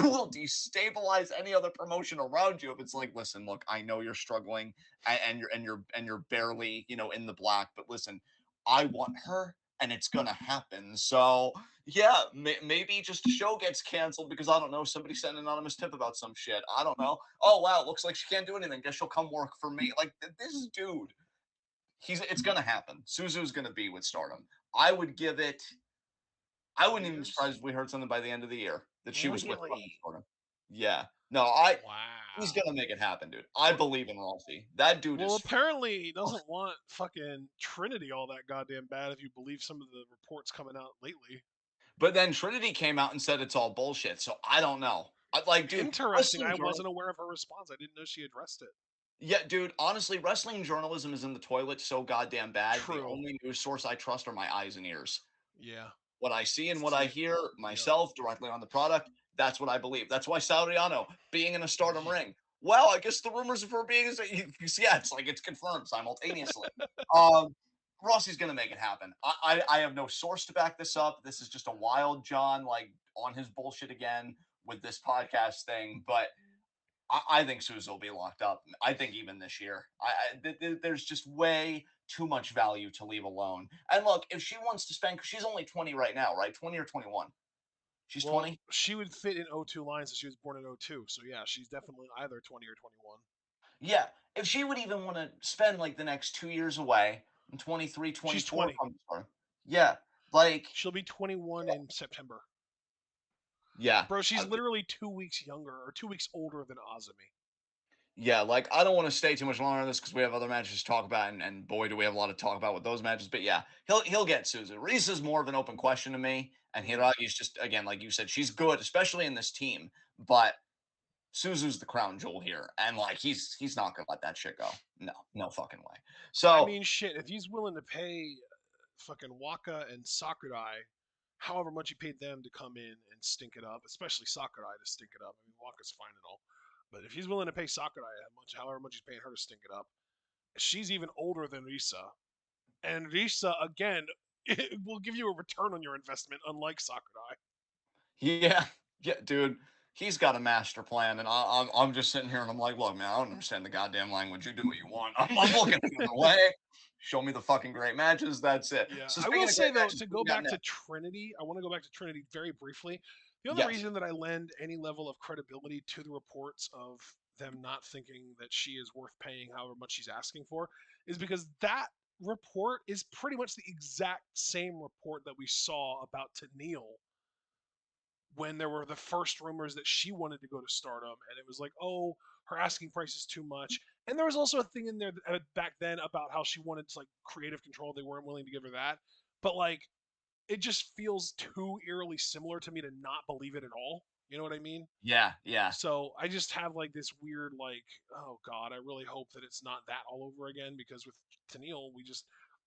Speaker 2: will destabilize any other promotion around you if it's like, listen, look, I know you're struggling and you're barely, in the black, but listen, I want her and it's gonna happen. So yeah, maybe just a show gets canceled because I don't know, somebody sent an anonymous tip about some shit. I don't know. Oh wow, looks like she can't do anything. Guess she'll come work for me. Like this dude, it's gonna happen. Suzu's gonna be with Stardom. I would give it. I
Speaker 1: 2
Speaker 2: wouldn't even be
Speaker 1: years?
Speaker 2: surprised if we heard something by the end of the year that she was with fucking
Speaker 1: Really?
Speaker 2: Stardom. Yeah. No, I. He's
Speaker 1: Wow.
Speaker 2: gonna make it happen, dude. I believe in Rossi. That dude
Speaker 1: Well,
Speaker 2: is.
Speaker 1: apparently he doesn't want fucking Trinity all that goddamn bad if you believe some of the reports coming out lately.
Speaker 2: But then Trinity came out and said it's all bullshit. So I don't know. Like, dude,
Speaker 1: Interesting.
Speaker 2: wrestling
Speaker 1: I
Speaker 2: journal.
Speaker 1: wasn't aware of her response. I didn't know she addressed it.
Speaker 2: Yeah, dude. Honestly, wrestling journalism is in the toilet so goddamn bad. The
Speaker 1: True.
Speaker 2: only news source I trust are my eyes and ears.
Speaker 1: Yeah.
Speaker 2: What I see and what
Speaker 1: See
Speaker 2: I
Speaker 1: it.
Speaker 2: hear
Speaker 1: Yep.
Speaker 2: myself directly on the product, that's what I believe. That's why Sauriano being in a Stardom
Speaker 1: Ye-
Speaker 2: ring. Well, I guess the rumors of her being is yeah, it's like it's confirmed simultaneously. Um, Rossi's gonna make it happen. I have no source to back this up. This is just a wild John like on his bullshit again with this podcast thing, but I think Susan will be locked up. I think even this year, there's just way too much value to leave alone. And look, if she wants to spend, 'cause she's only 20 right now, right? 20 or 21. She's
Speaker 1: Well,
Speaker 2: 20.
Speaker 1: she would fit in O2 lines if she was born in O2. So yeah, she's definitely either 20 or 21.
Speaker 2: Yeah. If she would even want to spend like the next 2 years away, and 23,
Speaker 1: She's
Speaker 2: 24
Speaker 1: 20.
Speaker 2: comes for her. Yeah. Like,
Speaker 1: She'll be 21 in September.
Speaker 2: yeah.
Speaker 1: Bro, she's literally 2 weeks younger or 2 weeks older than Azumi.
Speaker 2: Yeah, like I don't want to stay too much longer on this because we have other matches to talk about, and boy, do we have a lot to talk about with those matches. But yeah, he'll get Suzu. Reese is more of an open question to me, and
Speaker 1: Mm.
Speaker 2: Hiragi's just again, like you said, she's good, especially in this team. But Suzu's the crown jewel here, and like he's not gonna let that shit go. No, no fucking way.
Speaker 1: I
Speaker 2: So
Speaker 1: mean, shit, if he's willing to pay fucking Waka and Sakurai however much he paid them to come in and stink it up, especially Sakurai to stink it up. I mean, Waka's fine and all. But if he's willing to pay Sakurai however much he's paying her to stink it up, she's even older than Risa. And Risa, again, it will give you a return on your investment, unlike Sakurai.
Speaker 2: yeah, yeah, dude, he's got a master plan, and I'm just sitting here and I'm like, look, man, I don't understand the goddamn language. You do what you want. I'm looking the other way. Show me the fucking great matches. That's it.
Speaker 1: Yeah,
Speaker 2: So
Speaker 1: I will
Speaker 2: speaking of great
Speaker 1: say though,
Speaker 2: matches,
Speaker 1: to
Speaker 2: what
Speaker 1: go
Speaker 2: we got
Speaker 1: back to
Speaker 2: next?
Speaker 1: Trinity, I want to go back to Trinity very briefly. The only
Speaker 2: Yes.
Speaker 1: reason that I lend any level of credibility to the reports of them not thinking that she is worth paying however much she's asking for is because that report is pretty much the exact same report that we saw about Tennille when there were the first rumors that she wanted to go to Stardom, and it was like, oh, her asking price is too much. And there was also a thing in there back then about how she wanted like creative control. They weren't willing to give her that, but like it just feels too eerily similar to me to not believe it at all. You know what I mean?
Speaker 2: Yeah, yeah.
Speaker 1: So I just have like this weird like, oh god, I really hope that it's not that all over again because with Tennille, we just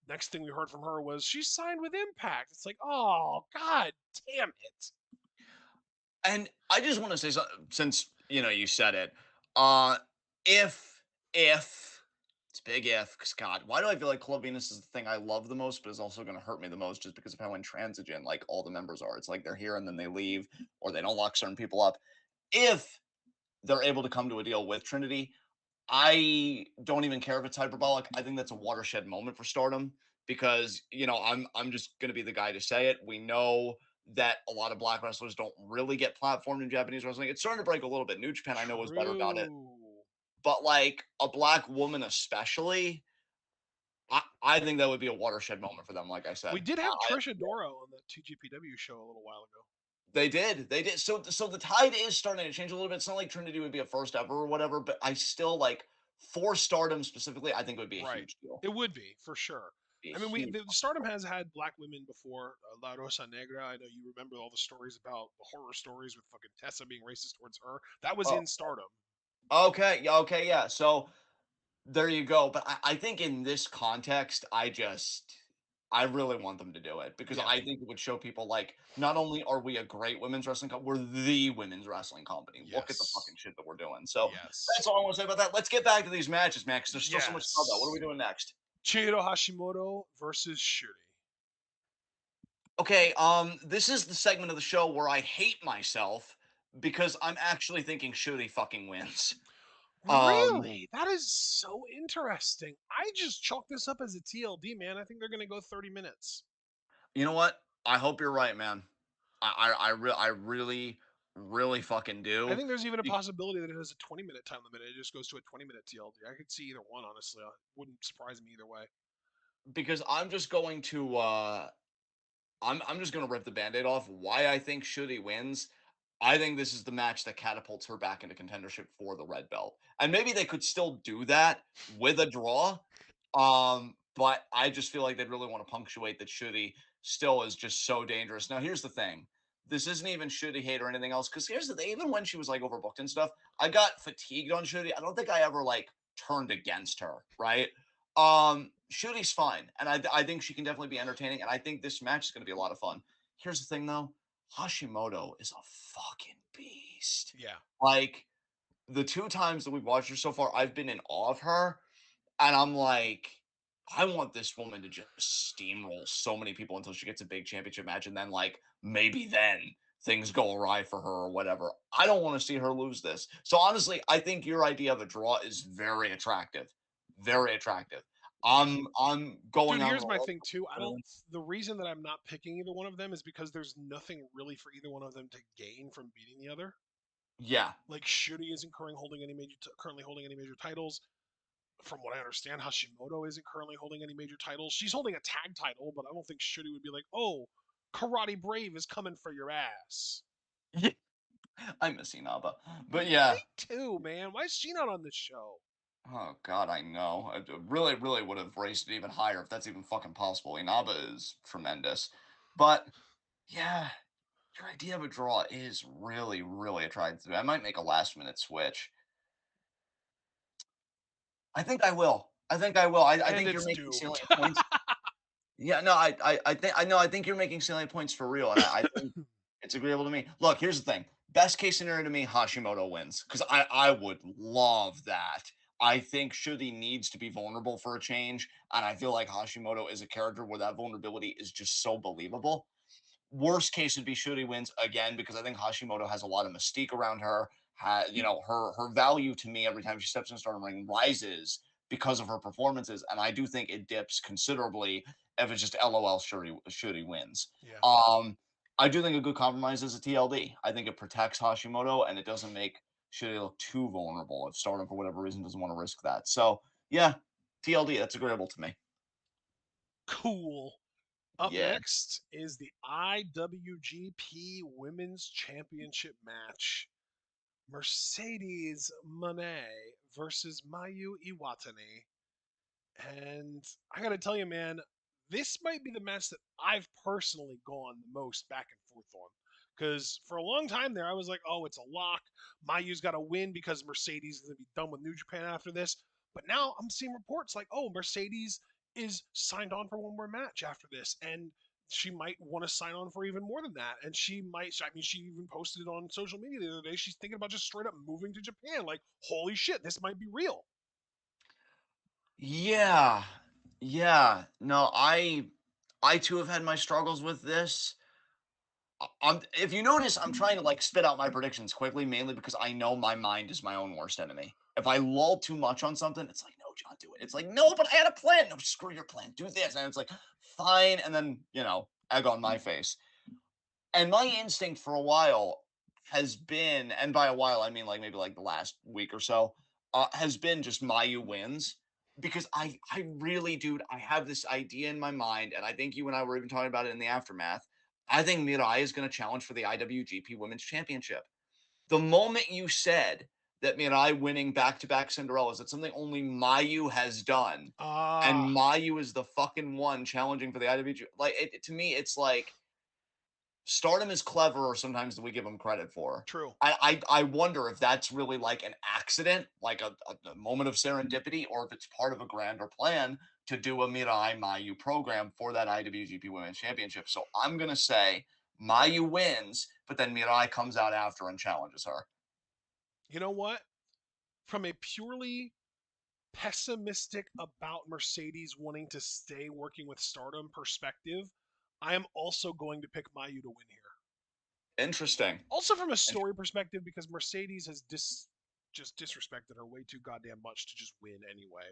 Speaker 1: next thing we heard from her was she's signed with Impact. It's like, oh god damn it.
Speaker 2: And I just want to say something since you said it. Uh if it's a big if, because God, why do I feel like Club Venus is the thing I love the most, but is also going to hurt me the most just because of how intransigent like all the members are. It's like they're here and then they leave, or they don't lock certain people up. If they're able to come to a deal with Trinity, I don't even care if it's hyperbolic. I think that's a watershed moment for Stardom because I'm just gonna be the guy to say it. We know that a lot of black wrestlers don't really get platformed in Japanese wrestling. It's starting to break a little bit. New Japan I know was better about it,
Speaker 1: True.
Speaker 2: but like a black woman especially, I think that would be a watershed moment for them. Like I
Speaker 1: We
Speaker 2: said,
Speaker 1: did have Trisha Dora on the TGPW show a little while ago.
Speaker 2: they did. So the tide is starting to change a little bit. It's not like Trinity would be a first ever or whatever, but I still like for Stardom specifically. I think it would be a
Speaker 1: Right.
Speaker 2: huge deal.
Speaker 1: It would be for sure.
Speaker 2: Be a
Speaker 1: I mean,
Speaker 2: huge.
Speaker 1: the Stardom has had black women before. La Rosa Negra. I know you remember all the stories about the horror stories with fucking Tessa being racist towards her. That was
Speaker 2: Oh,
Speaker 1: in Stardom.
Speaker 2: okay, yeah, okay, yeah. So there you go. But I think in this context, I really want them to do it because
Speaker 1: Yeah.
Speaker 2: I think it would show people like not only are we a great women's wrestling company, we're the women's wrestling company. Look at the
Speaker 1: Yes.
Speaker 2: fucking shit that we're doing. So
Speaker 1: Yes.
Speaker 2: that's all I want to say about that. Let's get back to these matches, man, because there's still so much to talk about. What are we
Speaker 1: Yes.
Speaker 2: doing next?
Speaker 1: Chihiro Hashimoto versus Shuri.
Speaker 2: Okay, this is the segment of the show where I hate myself because I'm actually thinking Shuri fucking wins. Um,
Speaker 1: Really? That is so interesting. I just chalked this up as a TLD, man. I think they're going to go 30 minutes.
Speaker 2: you know what? I hope you're right, man. I really, really fucking
Speaker 1: I
Speaker 2: do.
Speaker 1: think there's even a
Speaker 2: Be-
Speaker 1: possibility that it has a 20-minute time limit. It just goes to a 20-minute TLD. I could see either one, honestly. Wouldn't surprise me either way.
Speaker 2: Because I'm just going to I'm just gonna rip the band-aid off. Why I think Shuri wins. I think this is the match that catapults her back into contendership for the red belt. And maybe they could still do that with a draw. But I just feel like they'd really want to punctuate that Shuri still is just so dangerous. Now, here's the thing. This isn't even Shuri hate or anything else. Because here's the thing, even when she was like overbooked and stuff, I got fatigued on Shuri. I don't think I ever like turned against her, right? Shuri's fine, and I think she can definitely be entertaining, and I think this match is going to be a lot of fun. Here's the thing, though: Hashimoto is a fucking beast.
Speaker 1: Yeah.
Speaker 2: Like the two times that we've watched her so far, I've been in awe of her, and I'm like, I want this woman to just steamroll so many people until she gets a big championship match, and then like maybe then things go awry for her or whatever. I don't want to see her lose this. So honestly, I think your idea of a draw is very attractive. Very attractive.
Speaker 1: Yeah.
Speaker 2: I'm going
Speaker 1: Dude,
Speaker 2: on
Speaker 1: here's
Speaker 2: the
Speaker 1: my
Speaker 2: limb.
Speaker 1: thing too. I don't the reason that I'm not picking either one of them is because there's nothing really for either one of them to gain from beating the other.
Speaker 2: Yeah.
Speaker 1: Like Shuri isn't currently holding any major titles. From what I understand, Hashimoto isn't currently holding any major titles. She's holding a tag title, but I don't think Shuri would be like, "Oh, Karate Brave is coming for your ass."
Speaker 2: Yeah. I miss Inaba. But
Speaker 1: Me
Speaker 2: yeah.
Speaker 1: too, man. Why is she not on this show?
Speaker 2: Oh God, I know. I really, really would have raised it even higher if that's even fucking possible. Inaba is tremendous. But yeah, your idea of a draw is really, really attractive to me. I might make a last minute switch. I think I will. I think I will. I
Speaker 1: And
Speaker 2: think you're
Speaker 1: it's
Speaker 2: making
Speaker 1: doomed.
Speaker 2: salient points. Yeah, no, I think I know. I think you're making salient points for real, and I think it's agreeable to me. Look, here's the thing. Best case scenario to me, Hashimoto wins because I would love that. I think Shuri needs to be vulnerable for a change, and I feel like Hashimoto is a character where that vulnerability is just so believable. Worst case would be Shuri wins again because I think Hashimoto has a lot of mystique around her. Her value to me every time she steps in the starting ring rises because of her performances, and I do think it dips considerably if it's just LOL Shuri wins.
Speaker 1: Yeah.
Speaker 2: Um, I do think a good compromise is a TLD. I think it protects Hashimoto and it doesn't make Shuri look too vulnerable if Stardom for whatever reason doesn't want to risk that. So yeah, TLD, that's agreeable to me.
Speaker 1: Cool. Up
Speaker 2: Yeah.
Speaker 1: next is the IWGP Women's Championship match. Mercedes Moné versus Mayu Iwatani. And I gotta tell you, man, this might be the match that I've personally gone the most back and forth on. Because for a long time there, I was like, oh, it's a lock. Mayu's got to win because Mercedes is going to be done with New Japan after this. But now I'm seeing reports like, oh, Mercedes is signed on for one more match after this. And she might want to sign on for even more than that. And she might, I mean, she even posted it on social media the other day. She's thinking about just straight up moving to Japan. Like, holy shit, this might be real.
Speaker 2: Yeah. Yeah. No, I too have had my struggles with this. If you notice, I'm trying to like spit out my predictions quickly, mainly because I know my mind is my own worst enemy. If I lull too much on something, it's like, no, John, do it. It's like, no, but I had a plan. No, screw your plan. Do this. And it's like, fine. And then, egg on my face. And my instinct for a while has been, and by a while, I mean like maybe like the last week or so, has been just Mayu wins. because I really, dude, I have this idea in my mind, and I think you and I were even talking about it in the aftermath. I think Mirai is going to challenge for the IWGP Women's Championship. The moment you said that Mirai winning back-to-back Cinderellas, it's something only Mayu has done, and
Speaker 1: Ah,
Speaker 2: Mayu is the fucking one challenging for the IWGP. Like, to me, it's like Stardom is cleverer sometimes than we give them credit for.
Speaker 1: true.
Speaker 2: I wonder if that's really like an accident, like a moment of serendipity, or if it's part of a grander plan to do a Mirai Mayu program for that IWGP Women's Championship. So I'm gonna say Mayu wins, but then Mirai comes out after and challenges her.
Speaker 1: You know what? From a purely pessimistic about Mercedes wanting to stay working with Stardom perspective, I am also going to pick Mayu to win here.
Speaker 2: Interesting.
Speaker 1: Also from a story perspective, because Mercedes has just disrespected her way too goddamn much to just win anyway.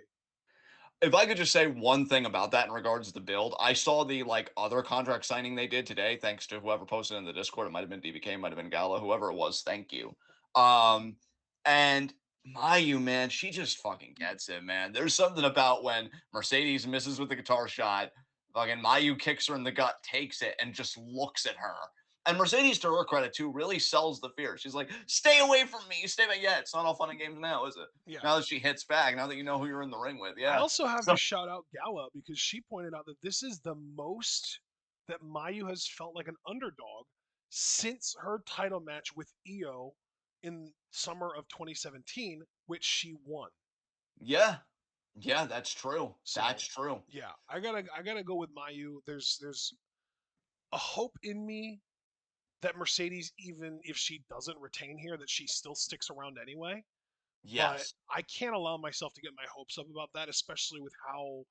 Speaker 2: If I could just say one thing about that in regards to the build, I saw the like other contract signing they did today, thanks to whoever posted in the Discord. It might have been DBK, might have been Gala, whoever it was. Thank you. And Mayu, man, she just fucking gets it, man. There's something about when Mercedes misses with the guitar shot, fucking Mayu kicks her in the gut, takes it, and just looks at her. And Mercedes, to her credit, too, really sells the fear. She's like, "Stay away from me, stay away." Yeah, it's not all fun and games now, is it?
Speaker 1: Yeah.
Speaker 2: Now that she hits back, now that you know who you're in the ring with,
Speaker 1: I
Speaker 2: yeah.
Speaker 1: also have to
Speaker 2: So
Speaker 1: shout out Gala because she pointed out that this is the most that Mayu has felt like an underdog since her title match with Io in summer of 2017, which she won.
Speaker 2: yeah, yeah, that's true. That's
Speaker 1: So,
Speaker 2: true.
Speaker 1: yeah, I gotta go with Mayu. There's a hope in me that Mercedes, even if she doesn't retain here, that she still sticks around anyway. But
Speaker 2: Yes.
Speaker 1: I can't allow myself to get my hopes up about that, especially with how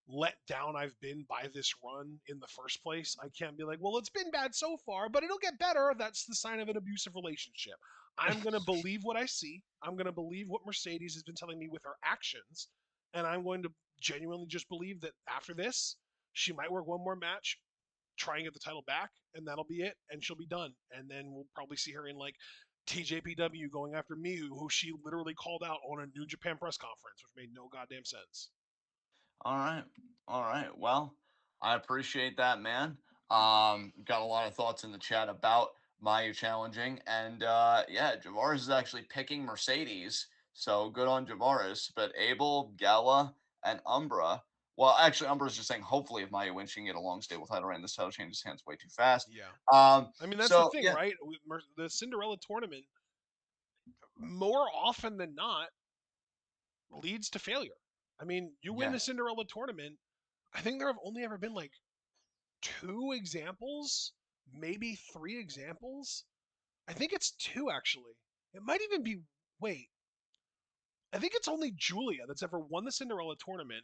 Speaker 1: let down I've been by this run in the first place. I can't be like, well, it's been bad so far, but it'll get better. That's the sign of an abusive relationship. I'm going to believe what I see. I'm going to believe what Mercedes has been telling me with her actions. And I'm going to genuinely just believe that after this, she might work one more match, try and get the title back, and that'll be it. And she'll be done. And then we'll probably see her in like TJPW going after Miyu, who she literally called out on a New Japan press conference, which made no goddamn sense.
Speaker 2: All right. All right. Well, I appreciate that, man. Got a lot of thoughts in the chat about Mayu challenging. And yeah, Javaris is actually picking Mercedes. So good on Javaris. But Abel, Gala, and Umbra. Well, actually, Umbra's just saying hopefully if Mayu wins, she can get a long stable title reign. This title changes hands way too fast.
Speaker 1: Yeah.
Speaker 2: Um,
Speaker 1: I mean, that's the
Speaker 2: so
Speaker 1: thing,
Speaker 2: yeah,
Speaker 1: right? The Cinderella tournament, more often than not, leads to failure. I mean, you win the
Speaker 2: yeah,
Speaker 1: Cinderella tournament. I think there have only ever been like two examples, maybe three examples. I think it's two, actually. It might even be, wait, I think it's only Julia that's ever won the Cinderella tournament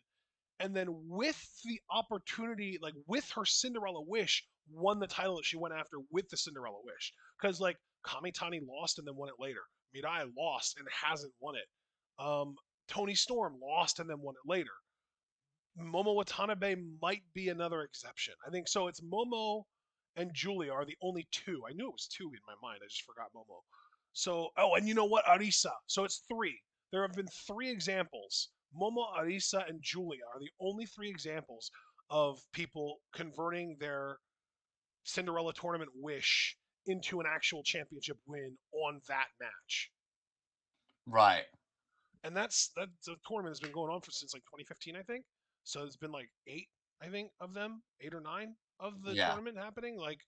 Speaker 1: and then with the opportunity, like with her Cinderella wish, won the title that she went after with the Cinderella wish. Because like Kamitani lost and then won it later. Mirai lost and hasn't won it. Um, Tony Storm lost and then won it later. Momo Watanabe might be another exception. I think so. It's Momo and Julia are the only two. I knew it was two in my mind. I just forgot Momo. So, oh, and you know what? Arisa. So it's three. There have been three examples. Momo, Arisa, and Julia are the only three examples of people converting their Cinderella tournament wish into an actual championship win on that match.
Speaker 2: right.
Speaker 1: And that the tournament has been going on for since like 2015, I think. So it's been like eight, I think, of them, eight or nine of the
Speaker 2: Yeah.
Speaker 1: tournament happening. Like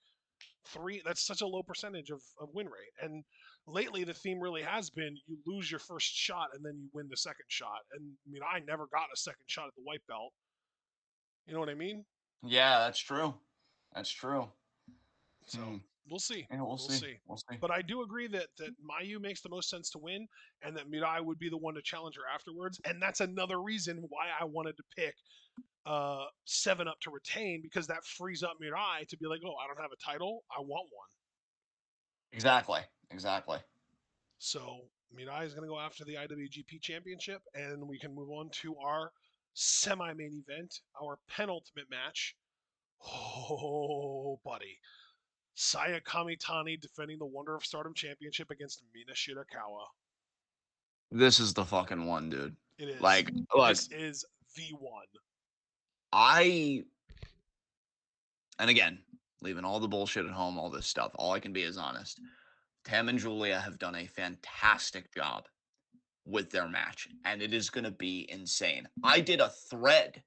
Speaker 1: three, that's such a low percentage of win rate. And lately, the theme really has been you lose your first shot and then you win the second shot. And I mean, I never got a second shot at the white belt. You know what I mean?
Speaker 2: Yeah, that's true. That's true.
Speaker 1: So
Speaker 2: Hmm.
Speaker 1: we'll see.
Speaker 2: Yeah, we'll
Speaker 1: We'll
Speaker 2: see.
Speaker 1: see.
Speaker 2: We'll see.
Speaker 1: But I do agree that Mayu makes the most sense to win, and that Mirai would be the one to challenge her afterwards. And that's another reason why I wanted to pick Seven Up to retain, because that frees up Mirai to be like, oh, I don't have a title, I want one.
Speaker 2: Exactly. Exactly.
Speaker 1: So Mirai is going to go after the IWGP Championship, and we can move on to our semi-main event, our penultimate match. Oh, buddy. Saya Kamitani defending the Wonder of Stardom Championship against Mina Shirakawa.
Speaker 2: This is the fucking one, dude.
Speaker 1: It is.
Speaker 2: Like, look,
Speaker 1: This is the one.
Speaker 2: I and again, leaving all the bullshit at home, all this stuff, all I can be is honest. Tam and Julia have done a fantastic job with their match, and it is going to be insane. I did a thread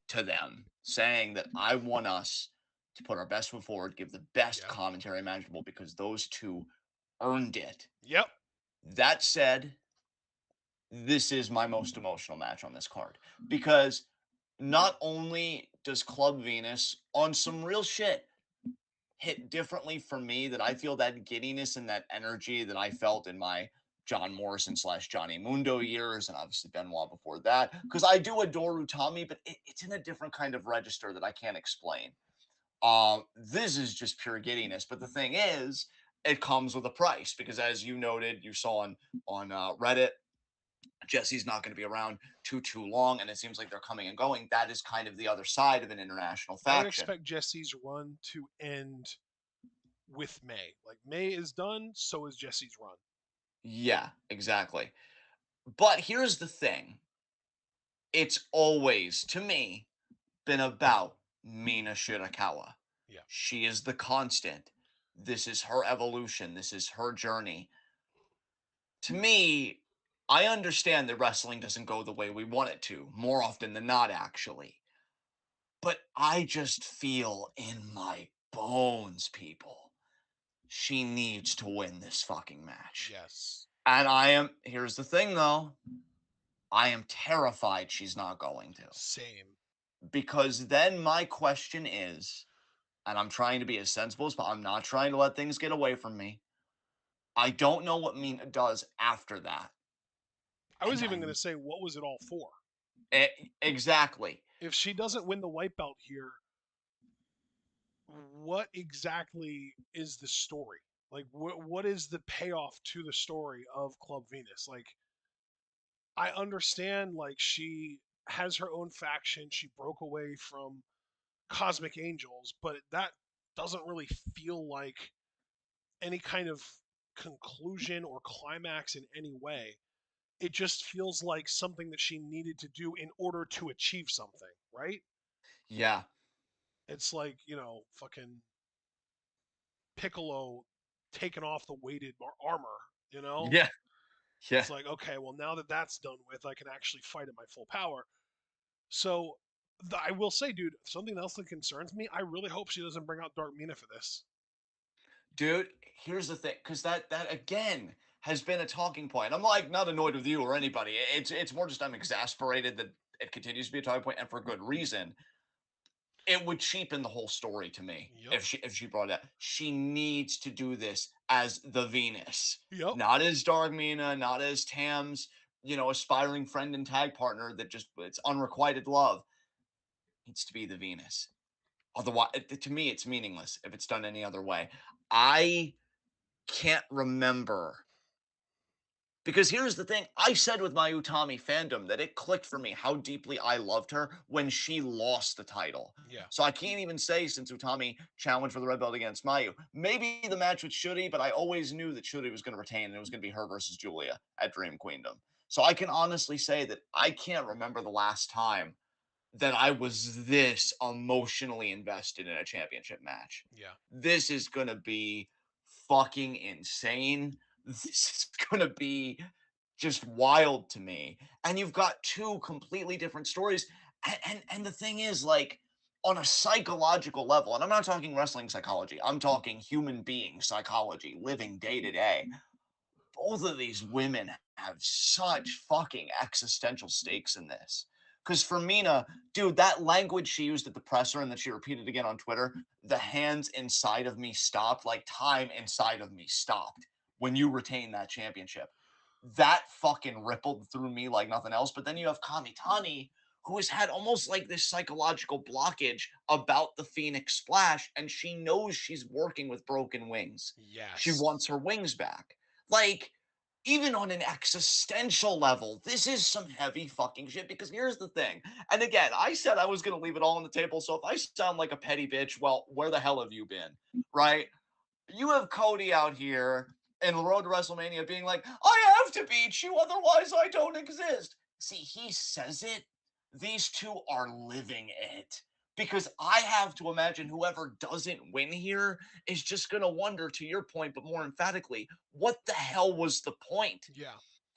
Speaker 2: to them saying that I want us to put our best foot forward, give the best
Speaker 1: Yeah.
Speaker 2: commentary imaginable because those two earned it.
Speaker 1: Yep.
Speaker 2: That said, this is my most emotional match on this card because not only does Club Venus on some real shit hit differently for me, that I feel that giddiness and that energy that I felt in my John Morrison slash Johnny Mundo years, and obviously Benoit before that. Because I do adore Utami, but it's in a different kind of register that I can't explain. This is just pure giddiness. But the thing is, it comes with a price because, as you noted, you saw on Reddit, Jesse's not going to be around too long, and it seems like they're coming and going. That is kind of the other side of an international
Speaker 1: I would
Speaker 2: faction.
Speaker 1: expect Jesse's run to end with May. Like May is done, so is Jesse's run.
Speaker 2: Yeah, exactly. But here's the thing. It's always, to me, been about Mina Shirakawa.
Speaker 1: Yeah.
Speaker 2: She is the constant. This is her evolution. This is her journey. To me, I understand that wrestling doesn't go the way we want it to, more often than not, actually. But I just feel in my bones, people, she needs to win this fucking match.
Speaker 1: Yes.
Speaker 2: And here's the thing though, I am terrified she's not going to.
Speaker 1: Same.
Speaker 2: Because then my question is, and I'm trying to be as sensible as possible, I'm not trying to let things get away from me. I don't know what Mina does after that.
Speaker 1: I was
Speaker 2: And
Speaker 1: even going to say, what was it all for?
Speaker 2: exactly.
Speaker 1: If she doesn't win the white belt here, what exactly is the story? Like, what is the payoff to the story of Club Venus? Like, I understand, like, she has her own faction. She broke away from Cosmic Angels, but that doesn't really feel like any kind of conclusion or climax in any way. It just feels like something that she needed to do in order to achieve something, right?
Speaker 2: Yeah.
Speaker 1: It's like, fucking Piccolo taking off the weighted armor, you know?
Speaker 2: Yeah. Yeah.
Speaker 1: It's like, okay, well, now that that's done with, I can actually fight at my full power. So, I will say, dude, something else that concerns me, I really hope she doesn't bring out Dark Mina for this.
Speaker 2: Dude, here's the thing, because that again has been a talking point. I'm like not annoyed with you or anybody. It's more just I'm exasperated that it continues to be a talking point, and for good reason. It would cheapen the whole story to me
Speaker 1: Yep.
Speaker 2: if she brought it up. She needs to do this as the Venus,
Speaker 1: Yep.
Speaker 2: not as Darkmina, not as Tam's, aspiring friend and tag partner that just it's unrequited love. It needs to be the Venus. Otherwise, to me, it's meaningless if it's done any other way. I can't remember because here's the thing, I said with my Utami fandom that it clicked for me how deeply I loved her when she lost the title.
Speaker 1: Yeah.
Speaker 2: So I can't even say since Utami challenged for the red belt against Mayu. Maybe the match with Shuri, but I always knew that Shuri was going to retain and it was going to be her versus Julia at Dream Queendom. So I can honestly say that I can't remember the last time that I was this emotionally invested in a championship match.
Speaker 1: Yeah.
Speaker 2: This is going to be fucking insane. This is going to be just wild to me. And you've got two completely different stories. And the thing is, like, on a psychological level, and I'm not talking wrestling psychology, I'm talking human being psychology, living day to day. Both of these women have such fucking existential stakes in this. Because for Mina, dude, that language she used at the presser and that she repeated again on Twitter, the hands inside of me stopped, like time inside of me stopped when you retain that championship. That fucking rippled through me like nothing else. But then you have Kamitani, who has had almost like this psychological blockage about the Phoenix Splash, and she knows she's working with broken wings. She
Speaker 1: Yes.
Speaker 2: wants her wings back. Like, even on an existential level, this is some heavy fucking shit. Because here's the thing. And again, I said I was going to leave it all on the table. So if I sound like a petty bitch, well, where the hell have you been? Right? You have Cody out here in the road to WrestleMania being like, I have to beat you, otherwise I don't exist. see, he says it. These two are living it. Because I have to imagine whoever doesn't win here is just going to wonder, to your point, but more emphatically, what the hell was the point?
Speaker 1: Yeah,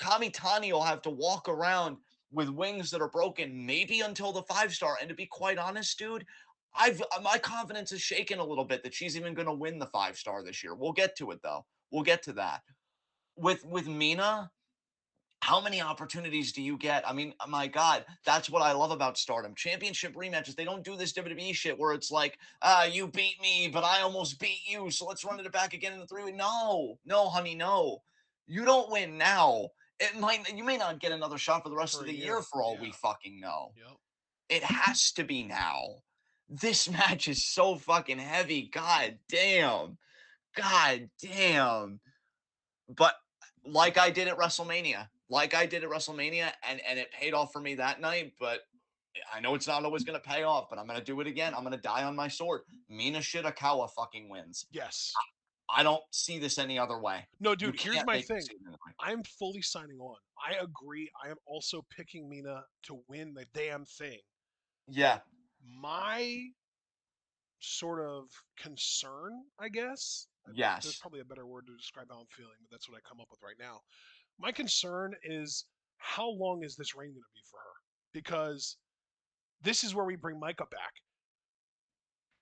Speaker 2: Kamitani will have to walk around with wings that are broken, maybe until the 5 star. And to be quite honest, dude, I've my confidence is shaken a little bit that she's even going to win the 5 star this year. We'll get to it though. We'll get to that. With Mina, how many opportunities do you get? I mean, my God, that's what I love about Stardom. Championship rematches, they don't do this WWE shit where it's like, you beat me, but I almost beat you, so let's run it back again in the 3-way. No, no, honey, no. You don't win now. You may not get another shot for the rest
Speaker 1: for
Speaker 2: of
Speaker 1: a
Speaker 2: the year
Speaker 1: year.
Speaker 2: for all we
Speaker 1: Yeah.
Speaker 2: fucking know.
Speaker 1: Yep.
Speaker 2: It has to be now. This match is so fucking heavy. God damn. God damn. But like I did at WrestleMania, and it paid off for me that night. But I know it's not always going to pay off, but I'm going to do it again. I'm going to die on my sword. Mina Shirakawa fucking wins.
Speaker 1: Yes.
Speaker 2: I don't see this any other way.
Speaker 1: No,
Speaker 2: You
Speaker 1: dude, here's
Speaker 2: can't
Speaker 1: my
Speaker 2: make me
Speaker 1: thing.
Speaker 2: see it another way.
Speaker 1: I'm fully signing on. I agree. I am also picking Mina to win the damn thing.
Speaker 2: Yeah.
Speaker 1: My sort of concern, I guess, there's
Speaker 2: Yes.
Speaker 1: probably a better word to describe how I'm feeling, but that's what I come up with right now. My concern is how long is this reign going to be for her? Because this is where we bring Micah back.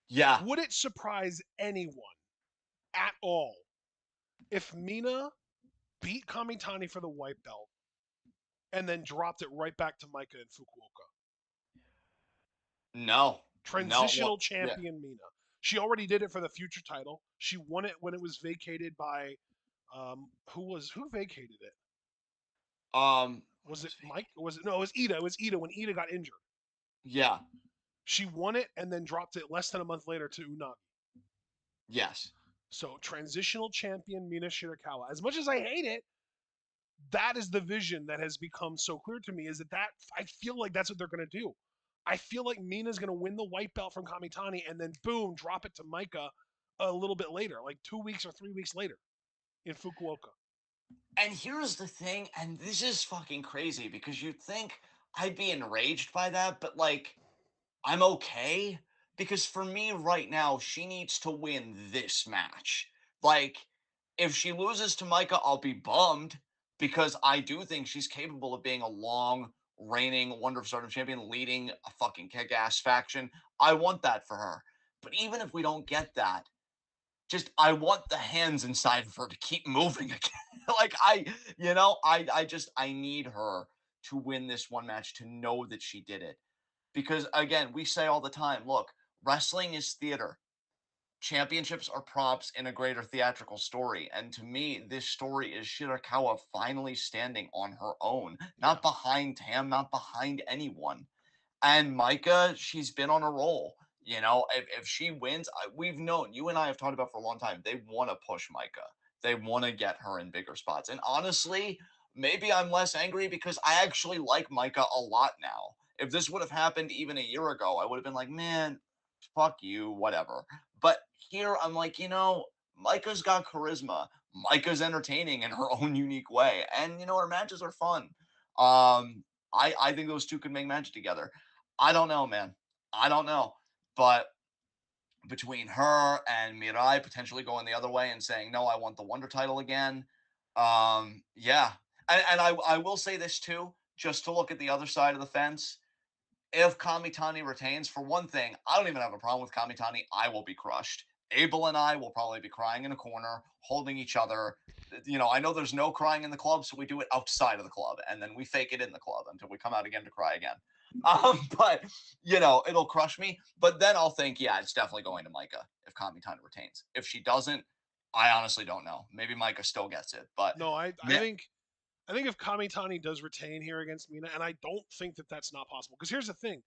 Speaker 2: Yeah.
Speaker 1: Would it surprise anyone at all if Mina beat Kamitani for the white belt and then dropped it right back to Micah in Fukuoka?
Speaker 2: No. No.
Speaker 1: Transitional
Speaker 2: Well, yeah.
Speaker 1: champion Mina. She already did it for the future title. She won it when it was vacated by who vacated it?
Speaker 2: What
Speaker 1: Was
Speaker 2: was
Speaker 1: it
Speaker 2: fake?
Speaker 1: Mike? Or was it no? It was Ida. It was Ida when Ida got injured.
Speaker 2: Yeah.
Speaker 1: She won it and then dropped it less than a month later to Unagi.
Speaker 2: Yes.
Speaker 1: So transitional champion Mina Shirakawa. As much as I hate it, that is the vision that has become so clear to me. Is that I feel like that's what they're going to do. I feel like Mina's going to win the white belt from Kamitani and then boom, drop it to Micah a little bit later, like 2 weeks or 3 weeks later in Fukuoka.
Speaker 2: And here's the thing, and this is fucking crazy because you'd think I'd be enraged by that, but like, I'm okay because for me right now, she needs to win this match. Like, if she loses to Micah, I'll be bummed because I do think she's capable of being a long reigning Wonder of Stardom champion, leading a fucking kick ass faction. I want that for her. But even if we don't get that, just I want the hands inside of her to keep moving again. Like I need her to win this one match to know that she did it. Because again, we say all the time, look, wrestling is theater. Championships are props in a greater theatrical story. And to me, this story is Shirakawa finally standing on her own,
Speaker 1: Yeah.
Speaker 2: not behind Tam, not behind anyone. And Micah, she's been on a roll. If she wins, we've known, you and I have talked about for a long time, they want to push Micah. They want to get her in bigger spots. And honestly, maybe I'm less angry because I actually like Micah a lot now. If this would have happened even a year ago, I would have been like, man, fuck you, whatever. But here I'm like, Micah's got charisma. Micah's entertaining in her own unique way. And, her matches are fun. I think those two could make magic together. I don't know, man. I don't know. But between her and Mirai potentially going the other way and saying, no, I want the Wonder title again. Yeah. And I will say this too, just to look at the other side of the fence. If Kamitani retains, for one thing, I don't even have a problem with Kamitani. I will be crushed. Abel and I will probably be crying in a corner, holding each other. I know there's no crying in the club, so we do it outside of the club, and then we fake it in the club until we come out again to cry again. But it'll crush me. But then I'll think, yeah, it's definitely going to Micah if Kamitani retains. If she doesn't, I honestly don't know. Maybe Micah still gets it, but
Speaker 1: No,
Speaker 2: yeah,
Speaker 1: I think if Kamitani does retain here against Mina, and I don't think that that's not possible, because here's the thing: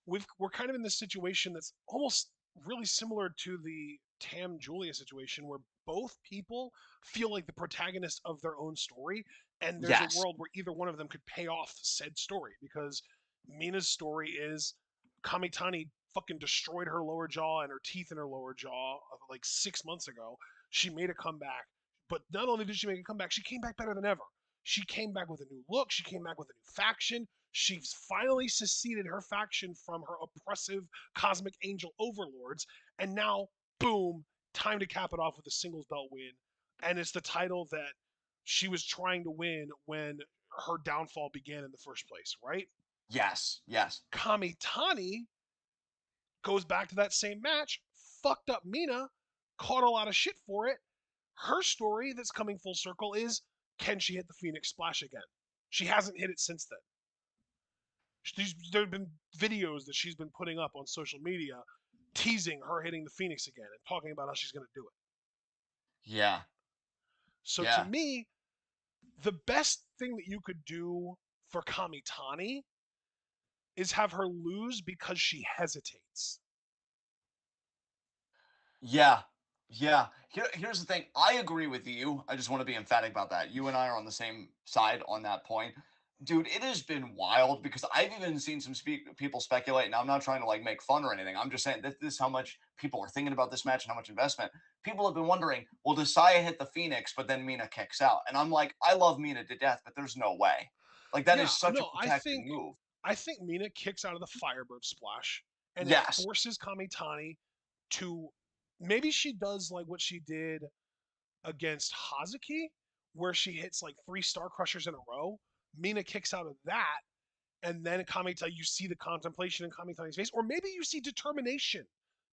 Speaker 1: we're kind of in this situation that's almost really similar to the Tam Julia situation, where both people feel like the protagonist of their own story, and there's a
Speaker 2: yes,
Speaker 1: world where either one of them could pay off said story because Mina's story is Kamitani fucking destroyed her lower jaw and her teeth in her lower jaw like 6 months ago. She made a comeback, but not only did she make a comeback, she came back better than ever. She came back with a new look. She came back with a new faction. She's finally seceded her faction from her oppressive cosmic angel overlords. And now, boom, time to cap it off with a singles belt win. And it's the title that she was trying to win when her downfall began in the first place, right?
Speaker 2: Yes, yes.
Speaker 1: Kamitani goes back to that same match, fucked up Mina, caught a lot of shit for it. Her story that's coming full circle is, can she hit the Phoenix Splash again? She hasn't hit it since then. There have been videos that she's been putting up on social media teasing her hitting the Phoenix again and talking about how she's going to do it.
Speaker 2: Yeah,
Speaker 1: So to
Speaker 2: yeah.
Speaker 1: me, the best thing that you could do for Kamitani is have her lose because she hesitates.
Speaker 2: Yeah. Yeah. Here's the thing. I agree with you. I just want to be emphatic about that. You and I are on the same side on that point. Dude, it has been wild because I've even seen some people speculate, and I'm not trying to like make fun or anything. I'm just saying that this is how much people are thinking about this match and how much investment. People have been wondering, well, does Saya hit the Phoenix, but then Mina kicks out? And I'm like, I love Mina to death, but there's no way. Like that
Speaker 1: Yeah,
Speaker 2: is such a
Speaker 1: no,
Speaker 2: protected move.
Speaker 1: I think Mina kicks out of the Firebird splash, and it
Speaker 2: Yes.
Speaker 1: forces Kamitani to, maybe she does like what she did against Hazuki, where she hits like three Star Crushers in a row. Mina kicks out of that, and then Kamitani, you see the contemplation in Kamitani's face, or maybe you see determination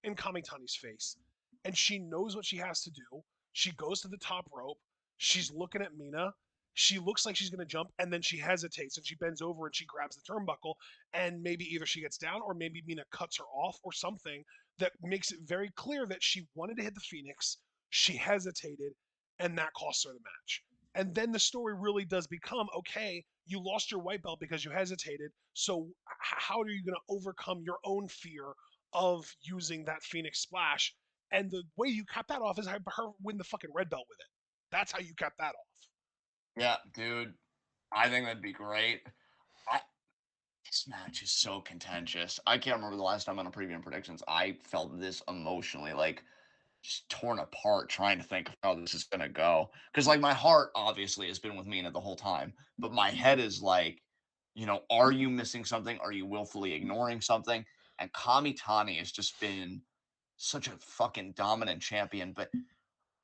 Speaker 1: in Kamitani's face, and she knows what she has to do. She goes to the top rope. She's looking at Mina. She looks like she's going to jump, and then she hesitates and she bends over and she grabs the turnbuckle. And maybe either she gets down or maybe Mina cuts her off or something that makes it very clear that she wanted to hit the Phoenix. She hesitated, and that costs her the match. And then the story really does become, okay, you lost your white belt because you hesitated. So how are you going to overcome your own fear of using that Phoenix Splash? And the way you cap that off is have her win the fucking red belt with it. That's how you cap that off.
Speaker 2: Yeah, dude. I think that'd be great. I This match is so contentious. I can't remember the last time on a preview and predictions I felt this emotionally, like just torn apart trying to think of how this is gonna go. Because like my heart obviously has been with Mina the whole time, but my head is like, are you missing something? Are you willfully ignoring something? And Kamitani has just been such a fucking dominant champion, but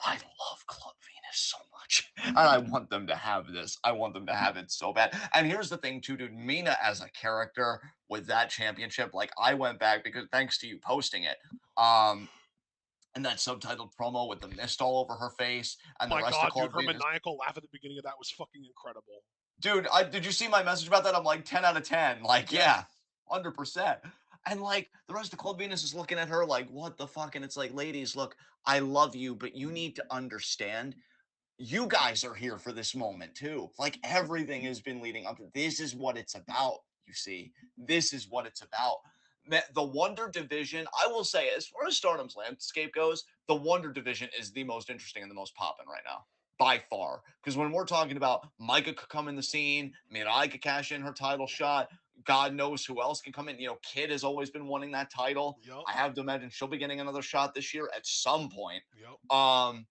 Speaker 2: I love Club Venus so much. And I want them to have this. I want them to have it so bad. And here's the thing, too, dude. Mina as a character with that championship, like I went back because thanks to you posting it. And that subtitled promo with the mist all over her face and the
Speaker 1: My
Speaker 2: rest of
Speaker 1: God, dude,
Speaker 2: Club
Speaker 1: her
Speaker 2: Venus.
Speaker 1: maniacal laugh at the beginning of that was fucking incredible.
Speaker 2: Dude, did you see my message about that? I'm like 10 out of 10. Like, yeah,
Speaker 1: Yes.
Speaker 2: 100%. And like the rest of Club Venus is looking at her like, what the fuck? And it's like, ladies, look, I love you, but you need to understand you guys are here for this moment too. Like everything has been leading up to this is what it's about. You see, this is what it's about. The Wonder Division, I will say, as far as Stardom's landscape goes, the Wonder Division is the most interesting and the most popping right now by far. Because when we're talking about Micah could come in the scene, Mirai could cash in her title shot. God knows who else can come in. Kid has always been wanting that title.
Speaker 1: Yep.
Speaker 2: I have to imagine she'll be getting another shot this year at some point.
Speaker 1: Yep.
Speaker 2: Um,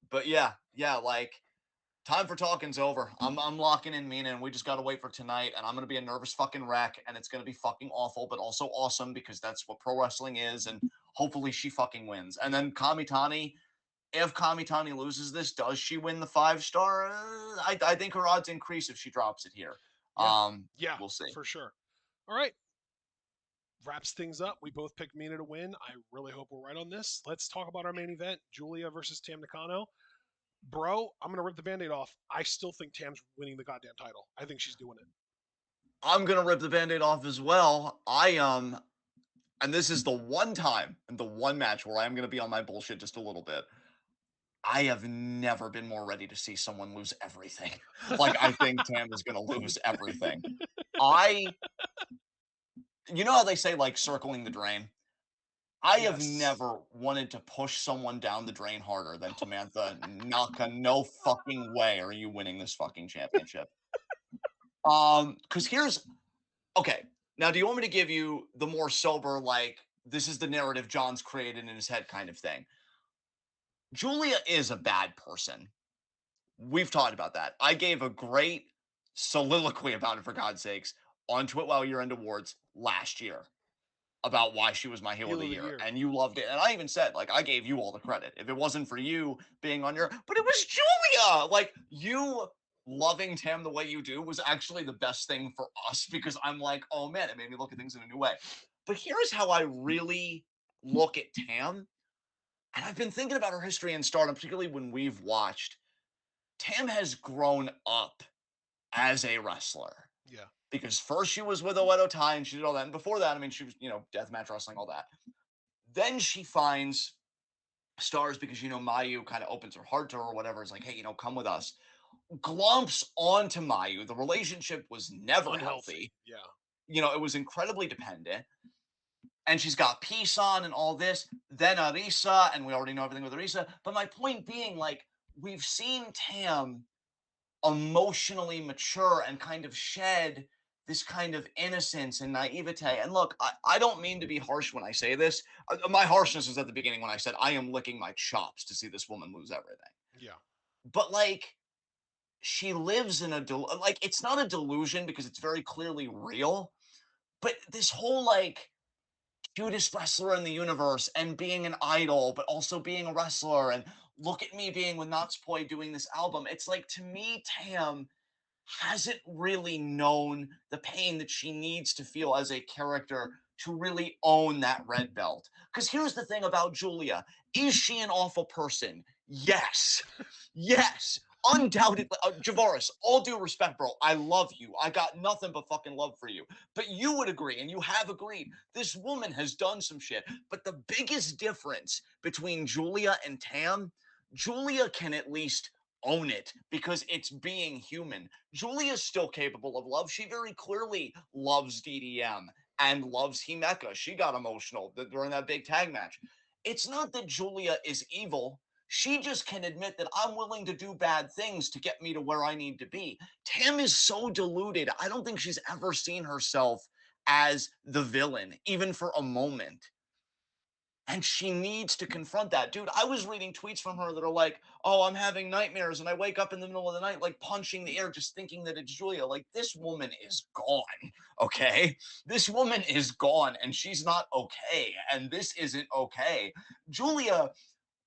Speaker 2: but yeah, like time for talking's over. I'm locking in Mina, and we just gotta wait for tonight. And I'm gonna be a nervous fucking wreck, and it's gonna be fucking awful, but also awesome because that's what pro wrestling is. And hopefully she fucking wins. And then Kamitani, if Kamitani loses this, does she win the 5 star? I think her odds increase if she drops it here.
Speaker 1: Yeah. Yeah,
Speaker 2: We'll see.
Speaker 1: for sure. All right. Wraps things up. We both picked Mina to win. I really hope we're right on this. Let's talk about our main event, Julia versus Tam Nakano. Bro, I'm gonna rip the band-aid off. I still think Tam's winning the goddamn title. I think she's doing it.
Speaker 2: I'm gonna rip the band-aid off as well. And this is the one time and the one match where I'm gonna be on my bullshit just a little bit. I have never been more ready to see someone lose everything. Like, I think Tam is gonna lose everything. I You know how they say, like, circling the drain? I have
Speaker 1: Yes.
Speaker 2: never wanted to push someone down the drain harder than Tamantha Naka. No fucking way are you winning this fucking championship. Because here's okay, now do you want me to give you the more sober, like, this is the narrative John's created in his head kind of thing? Julia is a bad person. We've talked about that. I gave a great soliloquy about it, for God's sakes, on Twit While You're End Awards last year about why she was my heel of
Speaker 1: Heel
Speaker 2: the
Speaker 1: of the
Speaker 2: year,
Speaker 1: year.
Speaker 2: and you loved it. And I even said, like, I gave you all the credit. If it wasn't for you being on your, but it was Julia. Like, you loving Tam the way you do was actually the best thing for us because I'm like, oh man, it made me look at things in a new way. But here's how I really look at Tam. And I've been thinking about her history in Stardom, particularly when we've watched. Tam has grown up as a wrestler
Speaker 1: Yeah.
Speaker 2: because first she was with Oedo Tai and she did all that. And before that, I mean, she was, deathmatch wrestling, all that. Then she finds Stars because, Mayu kind of opens her heart to her or whatever. Is like, hey, come with us. Glumps onto Mayu. The relationship was never
Speaker 1: Unhealthy.
Speaker 2: healthy.
Speaker 1: Yeah.
Speaker 2: It was incredibly dependent. And she's got peace on and all this. Then Arisa, and we already know everything with Arisa. But my point being, like, we've seen Tam emotionally mature and kind of shed this kind of innocence and naivete. And look, I don't mean to be harsh when I say this. My harshness was at the beginning when I said I am licking my chops to see this woman lose everything.
Speaker 1: Yeah.
Speaker 2: But like, she lives in a like, it's not a delusion because it's very clearly real. But this whole like cutest wrestler in the universe and being an idol, but also being a wrestler, and look at me being with Natsupoi doing this album. It's like, to me, Tam hasn't really known the pain that she needs to feel as a character to really own that red belt. Because here's the thing about Julia. Is she an awful person? Yes. Yes. Undoubtedly. Javaris, all due respect, bro. I love you. I got nothing but fucking love for you. But you would agree, and you have agreed, this woman has done some shit. But the biggest difference between Julia and Tam, Julia can at least own it because it's being human. Julia's still capable of love. She very clearly loves DDM and loves Himeka. She got emotional during that big tag match. It's not that Julia is evil. She just can admit that I'm willing to do bad things to get me to where I need to be. Tam is so deluded. I don't think she's ever seen herself as the villain, even for a moment. And she needs to confront that. Dude, I was reading tweets from her that are like, oh, I'm having nightmares and I wake up in the middle of the night, like punching the air, just thinking that it's Julia. Like, this woman is gone. Okay. This woman is gone and she's not okay. And this isn't okay. Julia,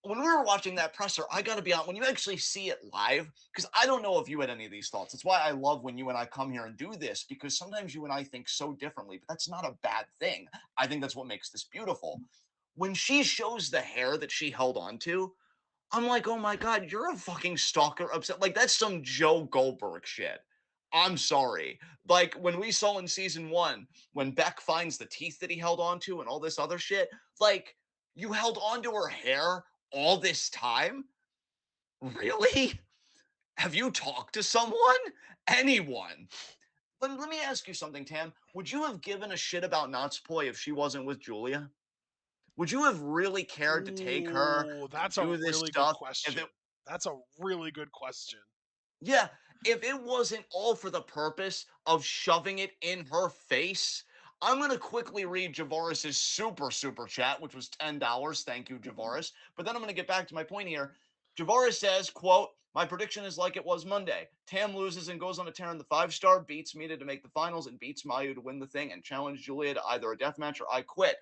Speaker 2: when we were watching that presser, I got to be honest, when you actually see it live, because I don't know if you had any of these thoughts. It's why I love when you and I come here and do this, because sometimes you and I think so differently, but that's not a bad thing. I think that's what makes this beautiful. When she shows the hair that she held on to, I'm like, oh my God, you're a fucking stalker upset. Like, that's some Joe Goldberg shit. I'm sorry. Like, when we saw in season one, when Beck finds the teeth that he held on to and all this other shit, like, you held on to her hair all this time? Really? Have you talked to someone? Anyone? Let me ask you something, Tam. Would you have given a shit about Natsupoi if she wasn't with Julia? Would you have really cared to take her
Speaker 1: Ooh,
Speaker 2: to
Speaker 1: that's a
Speaker 2: do this
Speaker 1: really good
Speaker 2: stuff if
Speaker 1: question.
Speaker 2: it,
Speaker 1: That's a really good question.
Speaker 2: yeah, if it wasn't all for the purpose of shoving it in her face? I'm going to quickly read Javaris's super chat, which was $10. Thank you, Javaris. But then I'm going to get back to my point here. Javaris says, quote, my prediction is like it was Monday. Tam loses and goes on a tear in the 5-star, beats Mita to make the finals, and beats Mayu to win the thing, and challenge Julia to either a death match or I quit.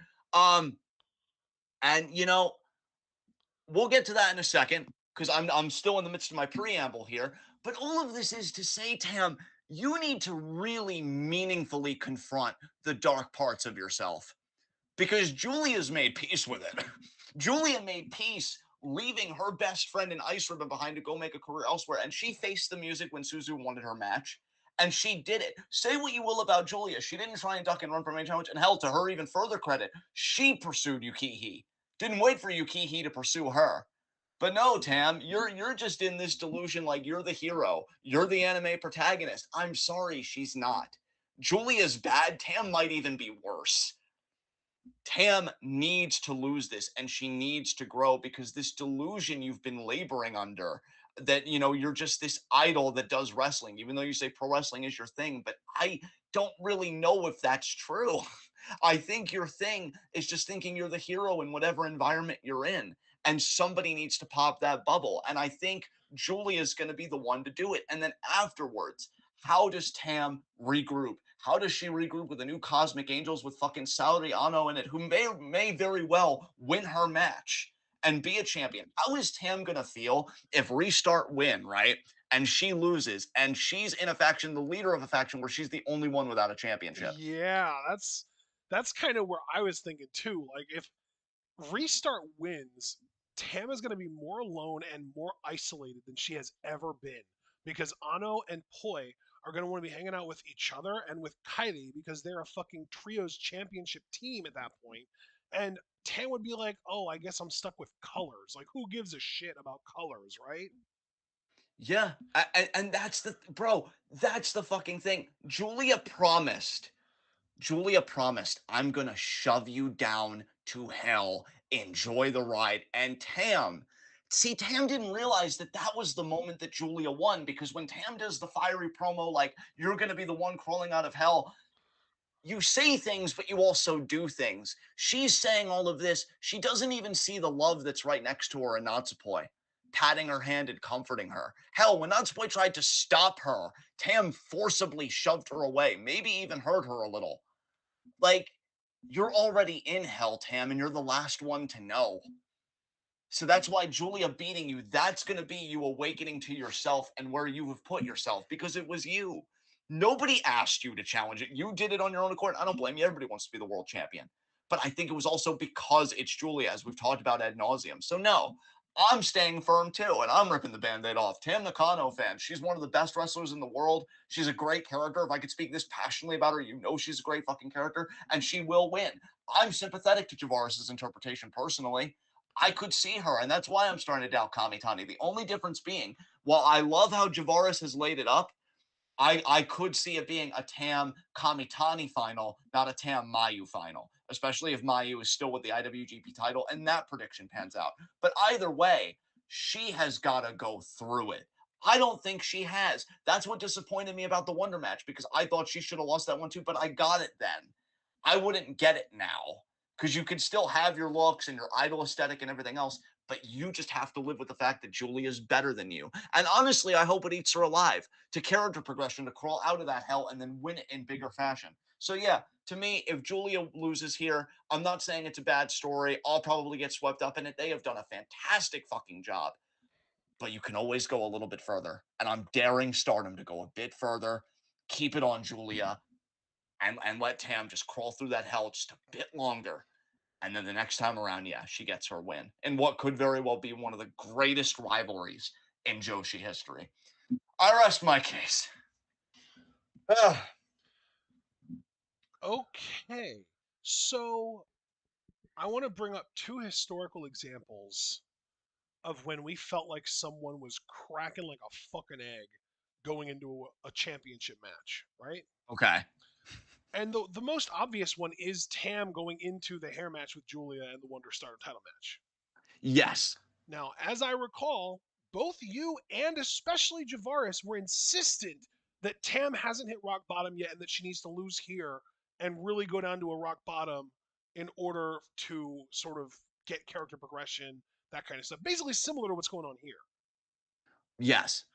Speaker 2: And we'll get to that in a second because I'm still in the midst of my preamble here. But all of this is to say, Tam, you need to really meaningfully confront the dark parts of yourself because Julia's made peace with it. Julia made peace leaving her best friend in Ice Ribbon behind to go make a career elsewhere. And she faced the music when Suzu wanted her match. And she did it. Say what you will about Julia. She didn't try and duck and run from a challenge. And hell, to her even further credit, she pursued Yukihi. Didn't wait for Yukihi to pursue her. But no, Tam, you're just in this delusion like you're the hero. You're the anime protagonist. I'm sorry, she's not. Julia's bad. Tam might even be worse. Tam needs to lose this and she needs to grow because this delusion you've been laboring under that you're just this idol that does wrestling, even though you say pro wrestling is your thing, but I don't really know if that's true. I think your thing is just thinking you're the hero in whatever environment you're in, and somebody needs to pop that bubble. And I think Julia's going to be the one to do it. And then afterwards, how does Tam regroup? How does she regroup with the new Cosmic Angels with fucking Saori Ano in it, who may very well win her match and be a champion? How is Tam gonna feel if Restart win, right? And she loses, and she's in a faction, the leader of a faction where she's the only one without a championship.
Speaker 1: Yeah, that's kind of where I was thinking too. Like if Restart wins, Tam is going to be more alone and more isolated than she has ever been because Ano and Poi are going to want to be hanging out with each other and with Kylie because they're a fucking trios championship team at that point. And Tam would be like, "Oh, I guess I'm stuck with colors. Like, who gives a shit about colors, right?"
Speaker 2: Yeah, and that's the bro. That's the fucking thing. Julia promised, I'm gonna shove you down to hell. Enjoy the ride. And Tam didn't realize that that was the moment that Julia won, because when Tam does the fiery promo, like, you're gonna be the one crawling out of hell, you say things, but you also do things. She's saying all of this. She doesn't even see the love that's right next to her in Natsupoi, patting her hand and comforting her. Hell, when Natsupoi tried to stop her, Tam forcibly shoved her away, maybe even hurt her a little. Like, you're already in hell, Tam, and you're the last one to know. So that's why Julia beating you, that's going to be you awakening to yourself and where you have put yourself, because it was you. Nobody asked you to challenge it. You did it on your own accord. I don't blame you. Everybody wants to be the world champion. But I think it was also because it's Julia, as we've talked about ad nauseum. So, no, I'm staying firm too, and I'm ripping the band aid off. Tam Nakano fan. She's one of the best wrestlers in the world. She's a great character. If I could speak this passionately about her, you know she's a great fucking character, and she will win. I'm sympathetic to Javaris's interpretation personally. I could see her, and that's why I'm starting to doubt Kamitani. The only difference being, while I love how Javaris has laid it up, I could see it being a Tam Kamitani final, not a Tam Mayu final, especially if Mayu is still with the IWGP title and that prediction pans out. But either way, she has got to go through it. I don't think she has. That's what disappointed me about the Wonder match, because I thought she should have lost that one too, but I got it then. I wouldn't get it now, because you can still have your looks and your idol aesthetic and everything else, but you just have to live with the fact that Julia's better than you. And honestly, I hope it eats her alive to character progression to crawl out of that hell and then win it in bigger fashion. So yeah, to me, if Julia loses here, I'm not saying it's a bad story. I'll probably get swept up in it. They have done a fantastic fucking job, but you can always go a little bit further. And I'm daring Stardom to go a bit further, keep it on Julia, and let Tam just crawl through that hell just a bit longer. And then the next time around, yeah, she gets her win in what could very well be one of the greatest rivalries in Joshi history. I rest my case. Ah,
Speaker 1: Okay. So, I want to bring up two historical examples of when we felt like someone was cracking like a fucking egg going into a championship match, right?
Speaker 2: okay.
Speaker 1: And the most obvious one is Tam going into the hair match with Julia and the Wonder Star title match.
Speaker 2: Yes.
Speaker 1: Now, as I recall, both you and especially Javaris were insistent that Tam hasn't hit rock bottom yet and that she needs to lose here and really go down to a rock bottom in order to sort of get character progression, that kind of stuff. Basically, similar to what's going on here.
Speaker 2: Yes.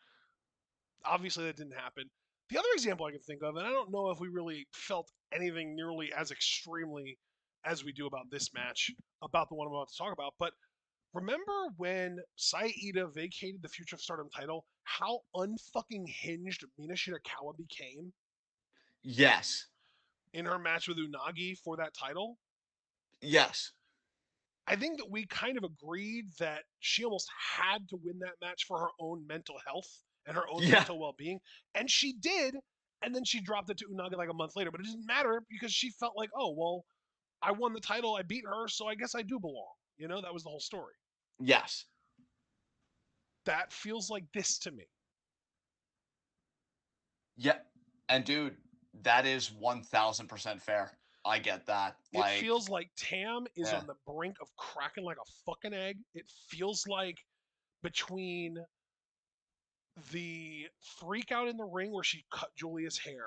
Speaker 1: Obviously, that didn't happen. The other example I can think of, and I don't know if we really felt anything nearly as extremely as we do about this match, about the one I'm about to talk about, but remember when Saida vacated the Future of Stardom title, how unfucking hinged Mina Shirakawa became
Speaker 2: Yes.
Speaker 1: in her match with Unagi for that title?
Speaker 2: Yes.
Speaker 1: I think that we kind of agreed that she almost had to win that match for her own mental health and her own
Speaker 2: Yeah.
Speaker 1: mental well being. And she did. And then she dropped it to Unagi like a month later. But it didn't matter because she felt like, oh, well, I won the title. I beat her. So I guess I do belong. You know, that was the whole story.
Speaker 2: Yes.
Speaker 1: That feels like this to me.
Speaker 2: Yeah. And dude, that is 1000% fair. I get that.
Speaker 1: It
Speaker 2: Like,
Speaker 1: feels like Tam is
Speaker 2: yeah.
Speaker 1: on the brink of cracking like a fucking egg. It feels like between the freak out in the ring where she cut Julia's hair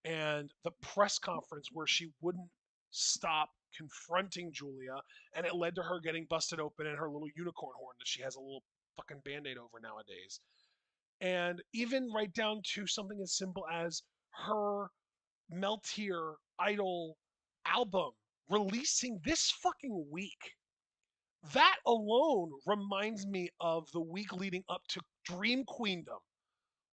Speaker 1: and the press conference where she wouldn't stop confronting Julia, and it led to her getting busted open and her little unicorn horn that she has a little fucking band-aid over nowadays. And even right down to something as simple as her Meltier Idol album releasing this fucking week. That alone reminds me of the week leading up to Dream Queendom,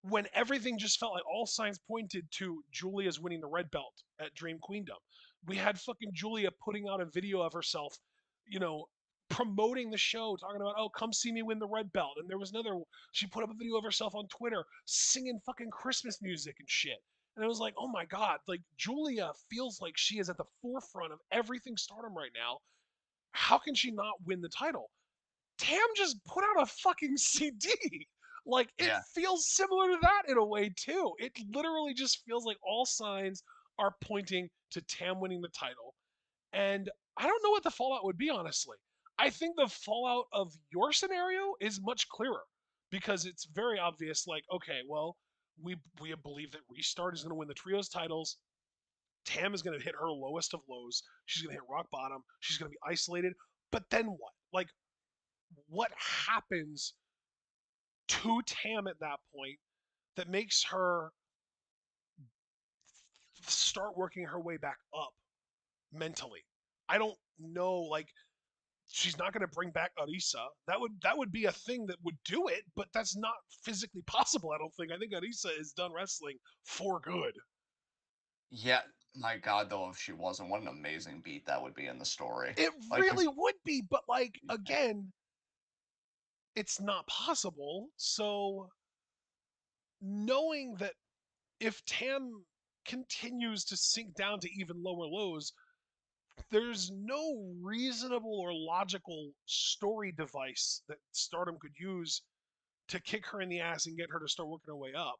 Speaker 1: when everything just felt like all signs pointed to Julia's winning the red belt at Dream Queendom. We had fucking Julia putting out a video of herself, you know, promoting the show, talking about, oh, come see me win the red belt. And there was another, she put up a video of herself on Twitter singing fucking Christmas music and shit. And I was like, oh my God, like Julia feels like she is at the forefront of everything Stardom right now. How can she not win the title? Tam just put out a fucking CD. Like it
Speaker 2: Yeah.
Speaker 1: feels similar to that in a way too. It literally just feels like all signs are pointing to Tam winning the title. And I don't know what the fallout would be, honestly. I think the fallout of your scenario is much clearer because it's very obvious. Like, okay, well, we believe that Restart is going to win the trios titles. Tam is going to hit her lowest of lows. She's going to hit rock bottom. She's going to be isolated. But then what? Like, what happens to Tam at that point that makes her start working her way back up mentally? I don't know. Like, she's not going to bring back Arisa. That would be a thing that would do it, but that's not physically possible. I don't think. I think Arisa is done wrestling for good.
Speaker 2: Yeah. My God, though, if she wasn't, what an amazing beat that would be in the story.
Speaker 1: It
Speaker 2: Like,
Speaker 1: really would be, but like again, it's not possible. So knowing that if Tam continues to sink down to even lower lows, there's no reasonable or logical story device that Stardom could use to kick her in the ass and get her to start working her way up.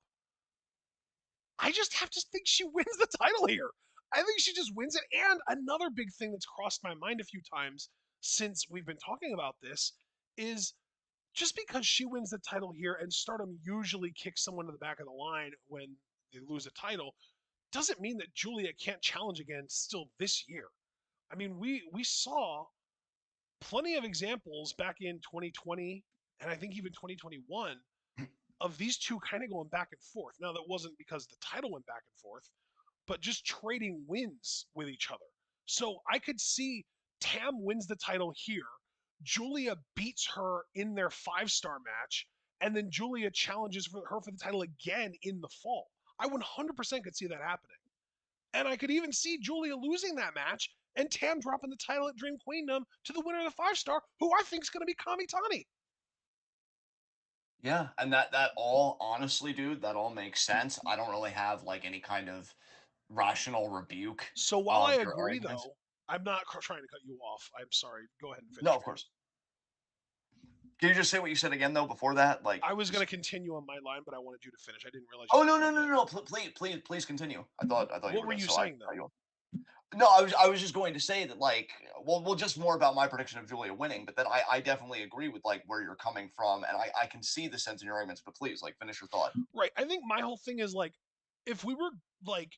Speaker 1: I just have to think she wins the title here. I think she just wins it. And another big thing that's crossed my mind a few times since we've been talking about this is just because she wins the title here and Stardom usually kicks someone to the back of the line when they lose a title, doesn't mean that Julia can't challenge again still this year. I mean, we saw plenty of examples back in 2020 and I think even 2021 of these two kind of going back and forth. Now that wasn't because the title went back and forth, but just trading wins with each other. So I could see Tam wins the title here, Julia beats her in their 5-star match, and then Julia challenges for her for the title again in the fall. I 100% could see that happening. And I could even see Julia losing that match and Tam dropping the title at Dream Queendom to the winner of the 5-star, who I think is going to be Kamitani.
Speaker 2: yeah, and that all honestly, dude, that all makes sense. I don't really have like any kind of rational rebuke
Speaker 1: So while I
Speaker 2: of your
Speaker 1: agree,
Speaker 2: argument.
Speaker 1: though, I'm not trying to cut you off. I'm sorry. Go ahead and
Speaker 2: No,
Speaker 1: finish,
Speaker 2: of
Speaker 1: man.
Speaker 2: course. Can you just say what you said again though before that? Like,
Speaker 1: I was going
Speaker 2: just
Speaker 1: to continue on my line, but I wanted you to finish. I didn't realize you
Speaker 2: oh
Speaker 1: weren't
Speaker 2: no no
Speaker 1: done
Speaker 2: no
Speaker 1: yet.
Speaker 2: no no! Please continue. I thought you
Speaker 1: What
Speaker 2: were
Speaker 1: were
Speaker 2: done,
Speaker 1: you
Speaker 2: so I
Speaker 1: saying,
Speaker 2: cut
Speaker 1: though?
Speaker 2: you off. No, I was just going to say that like well just more about my prediction of Julia winning, but then I definitely agree with like where you're coming from, and I can see the sense in your arguments. But please like finish your thought.
Speaker 1: Right. I think my whole thing is like, if we were like,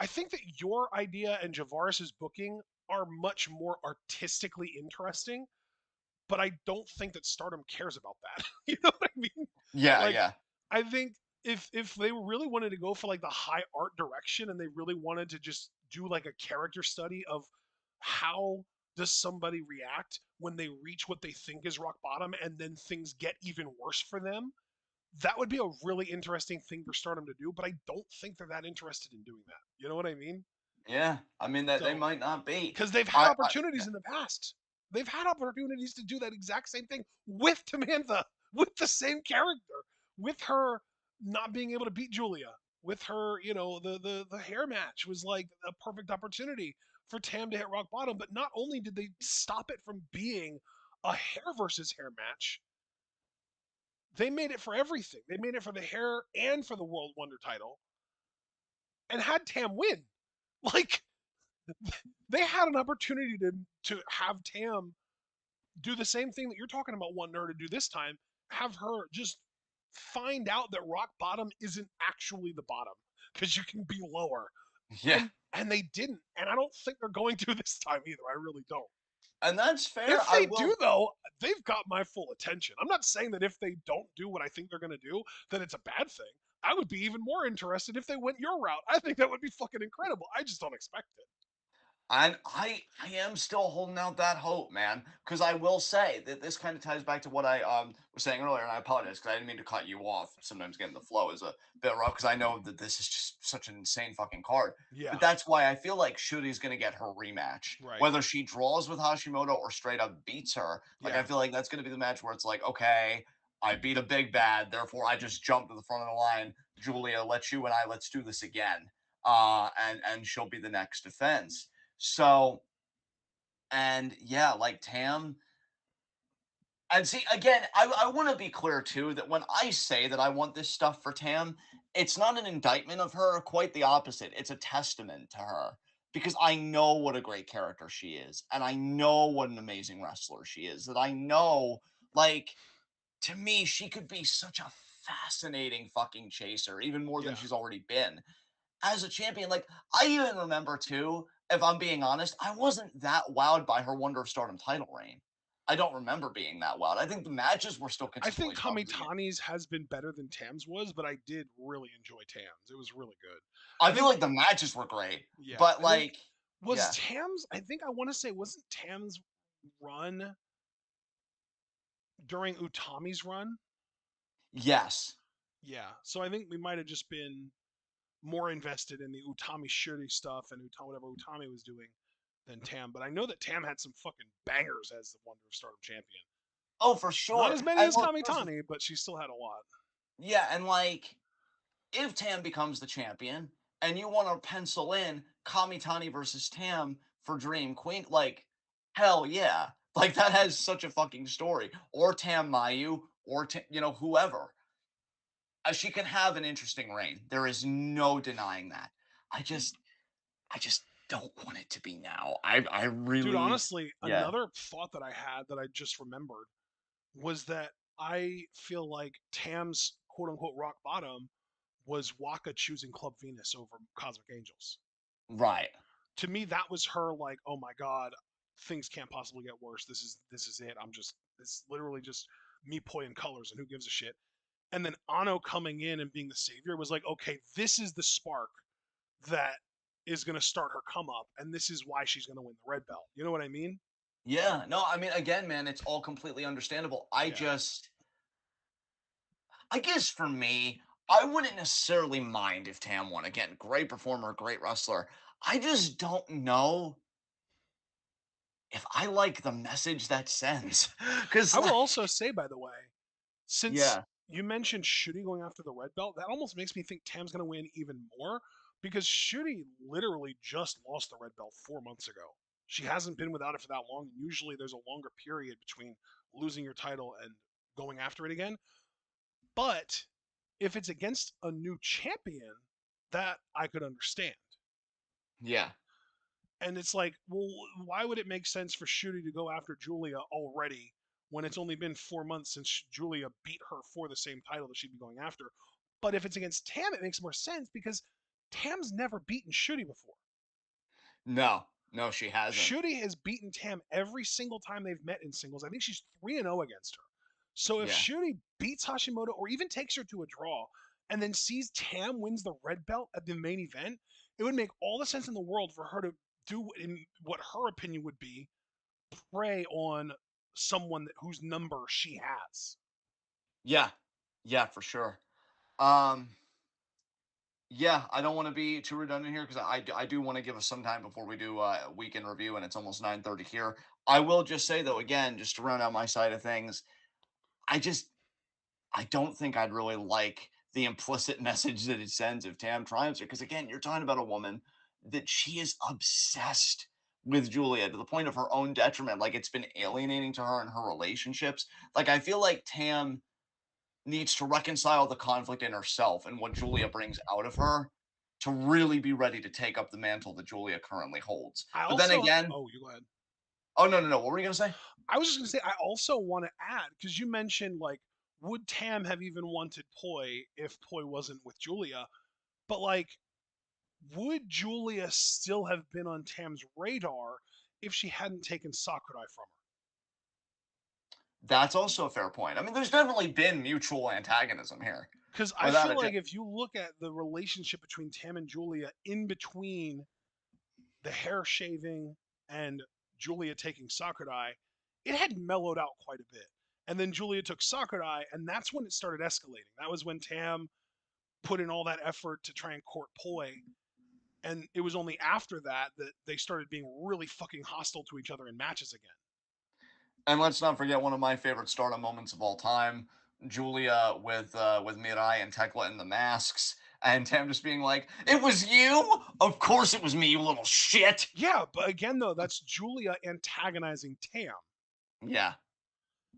Speaker 1: I think that your idea and Javaris's booking are much more artistically interesting, but I don't think that Stardom cares about that. You know what I mean?
Speaker 2: Yeah
Speaker 1: Like,
Speaker 2: yeah
Speaker 1: I think if they really wanted to go for like the high art direction and they really wanted to just do like a character study of how does somebody react when they reach what they think is rock bottom and then things get even worse for them, that would be a really interesting thing for Stardom to do, but I don't think they're that interested in doing that. You know what I mean?
Speaker 2: yeah. I mean that they
Speaker 1: So,
Speaker 2: might not be.
Speaker 1: because they've had
Speaker 2: I
Speaker 1: opportunities
Speaker 2: yeah
Speaker 1: in the past. They've had opportunities to do that exact same thing with Tamantha, with the same character, with her not being able to beat Julia, with her, the hair match was like a perfect opportunity for Tam to hit rock bottom. But not only did they stop it from being a hair versus hair match, they made it for everything. They made it for the hair and for the World Wonder title and had Tam win. Like they had an opportunity to have Tam do the same thing that you're talking about wanting her to do this time. Have her just find out that rock bottom isn't actually the bottom because you can be lower.
Speaker 2: yeah.
Speaker 1: And they didn't. And I don't think they're going to this time either. I really don't.
Speaker 2: and that's fair.
Speaker 1: If
Speaker 2: I
Speaker 1: they do,
Speaker 2: will.
Speaker 1: though, they've got my full attention. I'm not saying that if they don't do what I think they're going to do, that it's a bad thing. I would be even more interested if they went your route. I think that would be fucking incredible. I just don't expect it.
Speaker 2: And I am still holding out that hope, man. Because I will say that this kind of ties back to what I was saying earlier, and I apologize because I didn't mean to cut you off. Sometimes getting the flow is a bit rough because I know that this is just such an insane fucking card.
Speaker 1: Yeah,
Speaker 2: But that's why I feel like Shuri's gonna get her rematch.
Speaker 1: right.
Speaker 2: Whether she draws with Hashimoto or straight up beats her, like I
Speaker 1: Yeah.
Speaker 2: feel like that's gonna be the match where it's like, okay, I beat a big bad, therefore I just jump to the front of the line. Julia, let's do this again. And she'll be the next defense. So, and yeah, like Tam. And see, again, I want to be clear too that when I say that I want this stuff for Tam, it's not an indictment of her, quite the opposite. It's a testament to her because I know what a great character she is, and I know what an amazing wrestler she is. That I know, like, to me, she could be such a fascinating fucking chaser, even more than
Speaker 1: Yeah.
Speaker 2: she's already been as a champion. Like, I even remember too, if I'm being honest, I wasn't that wowed by her Wonder of Stardom title reign. I don't remember being that wowed. I think the matches were still
Speaker 1: I think
Speaker 2: consistently strong at the beginning.
Speaker 1: Kamitani's has been better than Tam's was, but I did really enjoy Tam's. It was really good.
Speaker 2: I
Speaker 1: I
Speaker 2: feel
Speaker 1: think,
Speaker 2: like the matches were great,
Speaker 1: yeah,
Speaker 2: but
Speaker 1: I think
Speaker 2: like,
Speaker 1: was
Speaker 2: yeah,
Speaker 1: Tam's. I think I want to say wasn't Tam's run during Utami's run.
Speaker 2: yes,
Speaker 1: Yeah, so I think we might have just been more invested in the Utami Shuri stuff and Utami, whatever Utami was doing than Tam. But I know that Tam had some fucking bangers as the Wonder of Stardom champion.
Speaker 2: oh for
Speaker 1: Not
Speaker 2: sure.
Speaker 1: as many
Speaker 2: And
Speaker 1: as
Speaker 2: look, here's the,
Speaker 1: Kamitani, but she still had a lot.
Speaker 2: yeah, and like if Tam becomes the champion and you want to pencil in Kamitani versus Tam for Dream Queen, like hell yeah. Like that has such a fucking story. Or Tam Mayu, or whoever. She can have an interesting reign. There is no denying that. I just I just don't want it to be now. I
Speaker 1: Dude,
Speaker 2: really
Speaker 1: honestly,
Speaker 2: yeah.
Speaker 1: another thought that I had that I just remembered was that I feel like Tam's quote unquote rock bottom was Waka choosing Club Venus over Cosmic Angels.
Speaker 2: Right.
Speaker 1: To me, that was her like, oh my god, things can't possibly get worse. This is it. It's literally just me poi in colors and who gives a shit. And then Ano coming in and being the savior was like, okay, this is the spark that is going to start her come up, and this is why she's going to win the red belt. You know what I mean?
Speaker 2: Yeah. No, I mean again, man, it's all completely understandable.
Speaker 1: Yeah.
Speaker 2: I guess for me, I wouldn't necessarily mind if Tam won. Again, great performer, great wrestler. I just don't know if I like the message that sends. Cause
Speaker 1: I will
Speaker 2: like,
Speaker 1: also say, by the way, since
Speaker 2: yeah,
Speaker 1: you mentioned Shuri going after the red belt, that almost makes me think Tam's going to win even more because Shuri literally just lost the red belt 4 months ago. She hasn't been without it for that long. Usually there's a longer period between losing your title and going after it again. But if it's against a new champion, that I could understand.
Speaker 2: yeah.
Speaker 1: And it's like, well, why would it make sense for Shuri to go after Julia already when it's only been 4 months since Julia beat her for the same title that she'd be going after? But if it's against Tam, it makes more sense because Tam's never beaten Shuri before.
Speaker 2: No, no, she hasn't.
Speaker 1: Shuri has beaten Tam every single time they've met in singles. I think she's 3-0 against her. So if
Speaker 2: Yeah.
Speaker 1: Shuri beats Hashimoto or even takes her to a draw and then sees Tam wins the red belt at the main event, it would make all the sense in the world for her to do in what her opinion would be prey on someone whose number she has.
Speaker 2: Yeah. Yeah, for sure. Um, yeah, I don't want to be too redundant here because I do want to give us some time before we do a weekend review, and it's almost 9:30 here. I will just say though, again, just to round out my side of things, I just I don't think I'd really like the implicit message that it sends if Tam triumphs her. Because again, you're talking about a woman that she is obsessed with Julia to the point of her own detriment. Like it's been alienating to her in her relationships. Like I feel like Tam needs to reconcile the conflict in herself and what Julia brings out of her to really be ready to take up the mantle that Julia currently holds.
Speaker 1: I
Speaker 2: But then
Speaker 1: also,
Speaker 2: again,
Speaker 1: oh, you go ahead.
Speaker 2: oh no, no, no. What were you gonna say?
Speaker 1: I was just gonna say, I also want to add because you mentioned like, would Tam have even wanted Poi if Poi wasn't with Julia? But like, would Julia still have been on Tam's radar if she hadn't taken Sakurai from her.
Speaker 2: That's also a fair point. I mean, there's definitely been mutual antagonism here,
Speaker 1: Because I
Speaker 2: without
Speaker 1: feel
Speaker 2: a doubt.
Speaker 1: like if you look at the relationship between Tam and Julia in between the hair shaving and Julia taking Sakurai, it had mellowed out quite a bit. And then Julia took Sakurai, and that's when it started escalating. That was when Tam put in all that effort to try and court Poi. And it was only after that that they started being really fucking hostile to each other in matches again.
Speaker 2: And let's not forget one of my favorite Stardom moments of all time: Julia with Mirai and Tekla in the masks, and Tam just being like, "It was you? Of course it was me, you little shit."
Speaker 1: Yeah, but again, though, that's Julia antagonizing Tam.
Speaker 2: Yeah,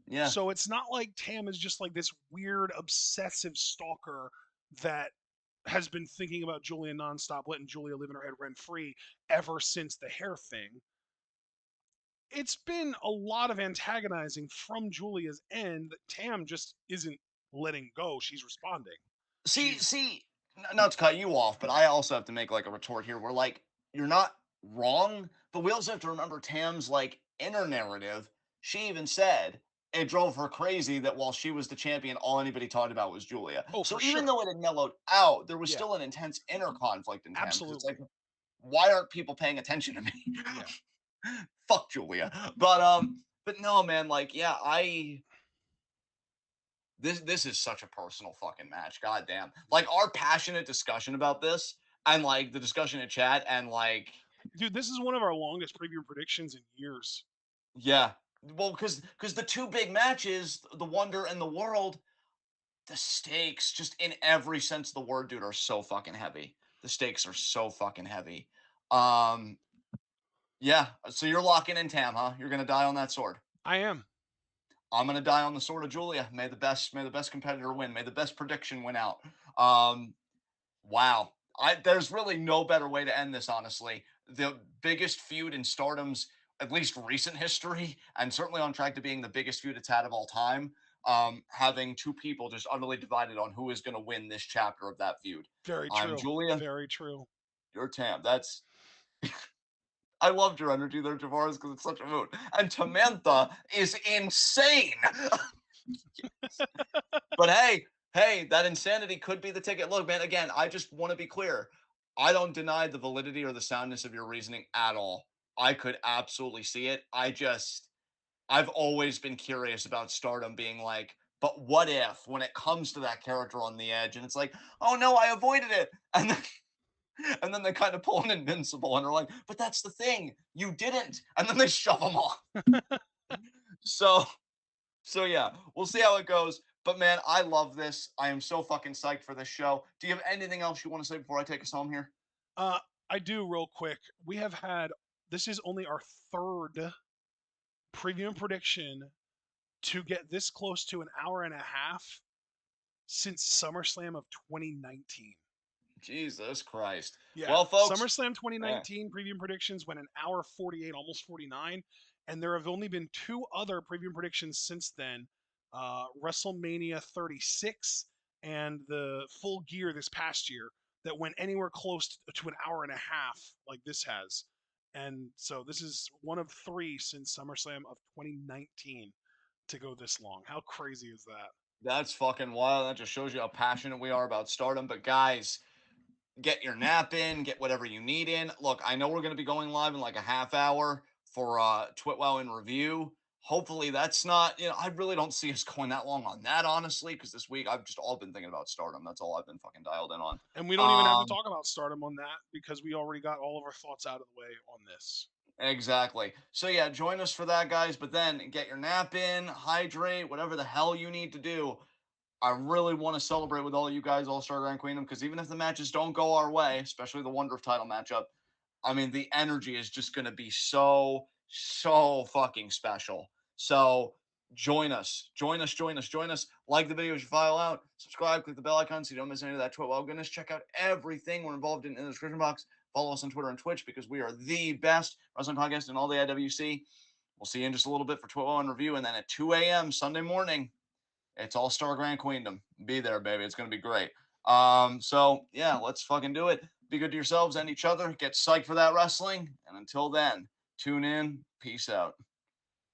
Speaker 2: yeah.
Speaker 1: So it's not like Tam is just like this weird, obsessive stalker that has been thinking about Julia nonstop, letting Julia live in her head rent free ever since the hair thing. It's been a lot of antagonizing from Julia's end that Tam just isn't letting go. She's responding.
Speaker 2: See,
Speaker 1: She's
Speaker 2: see, not to cut you off, but I also have to make like a retort here where like you're not wrong, but we also have to remember Tam's like inner narrative. She even said it drove her crazy that while she was the champion, all anybody talked about was Julia.
Speaker 1: oh, for
Speaker 2: So even
Speaker 1: sure.
Speaker 2: though it had mellowed out, there was
Speaker 1: Yeah,
Speaker 2: still an intense inner conflict in Tam because it's like,
Speaker 1: absolutely.
Speaker 2: why aren't people paying attention to me?
Speaker 1: Yeah.
Speaker 2: Fuck Julia. But no, man, like, yeah, this is such a personal fucking match. God damn. Like our passionate discussion about this and like the discussion in chat and like
Speaker 1: Dude, this is one of our longest preview predictions in years.
Speaker 2: yeah. Well, because the two big matches, the Wonder and the World, the stakes just in every sense of the word, dude, are so fucking heavy. The stakes are so fucking heavy. Um, yeah. So you're locking in Tam, huh? You're gonna die on that sword.
Speaker 1: I am.
Speaker 2: I'm gonna die on the sword of Julia. May the best competitor win. May the best prediction win out. Wow. There's really no better way to end this, honestly. The biggest feud in Stardom's at least recent history, and certainly on track to being the biggest feud it's had of all time. Having two people just utterly divided on who is going to win this chapter of that feud.
Speaker 1: Very
Speaker 2: I'm
Speaker 1: true.
Speaker 2: Julia,
Speaker 1: Very true.
Speaker 2: you're Tam. That's I loved your energy there, Javaris, because it's such a mood. And Tamantha is insane. But hey, that insanity could be the ticket. Look, man, again, I just want to be clear. I don't deny the validity or the soundness of your reasoning at all. I could absolutely see it. I've always been curious about Stardom being like, but what if when it comes to that character on the edge and it's like, oh no, I avoided it. And then they kind of pull an invincible and are like, but that's the thing, you didn't. And then they shove them off. So so yeah, we'll see how it goes. But man, I love this. I am so fucking psyched for this show. Do you have anything else you want to say before I take us home here?
Speaker 1: Uh, I do real quick. We have had this is only our third preview and prediction to get this close to an hour and a half since SummerSlam of 2019.
Speaker 2: Jesus Christ.
Speaker 1: Yeah,
Speaker 2: Well, folks,
Speaker 1: SummerSlam
Speaker 2: eh,
Speaker 1: 2019 preview and predictions went an hour 48, almost 49, and there have only been two other preview and predictions since then: WrestleMania 36 and the Full Gear this past year that went anywhere close to an hour and a half, like this has. And so this is one of three since SummerSlam of 2019 to go this long. How crazy is that?
Speaker 2: that's fucking wild. That just shows you how passionate we are about Stardom. But guys, get your nap in, get whatever you need in. Look, I know we're going to be going live in like a half hour for Twitwell in review. Hopefully that's not, I really don't see us going that long on that, honestly, because this week I've just all been thinking about Stardom. That's all I've been fucking dialed in on.
Speaker 1: And we don't even have to
Speaker 2: Um,
Speaker 1: talk about Stardom on that because we already got all of our thoughts out of the way on this.
Speaker 2: exactly. So yeah, join us for that, guys. But then get your nap in, hydrate, whatever the hell you need to do. I really want to celebrate with all of you guys, All-Star Grand Queendom, because even if the matches don't go our way, especially the Wonder of title matchup, I mean, the energy is just going to be so fucking special. So join us, join us, join us, join us. Like the video as you file out, subscribe, click the bell icon so you don't miss any of that Twitch. Well, goodness, check out everything we're involved in the description box. Follow us on Twitter and Twitch because we are the best wrestling podcast in all the IWC. We'll see you in just a little bit for Twitch and review, and then at 2 a.m. Sunday morning, it's All Star Grand Queendom. Be there, baby. It's gonna be great. So yeah, let's fucking do it. Be good to yourselves and each other. Get psyched for that wrestling. And until then, Tune in. Peace out.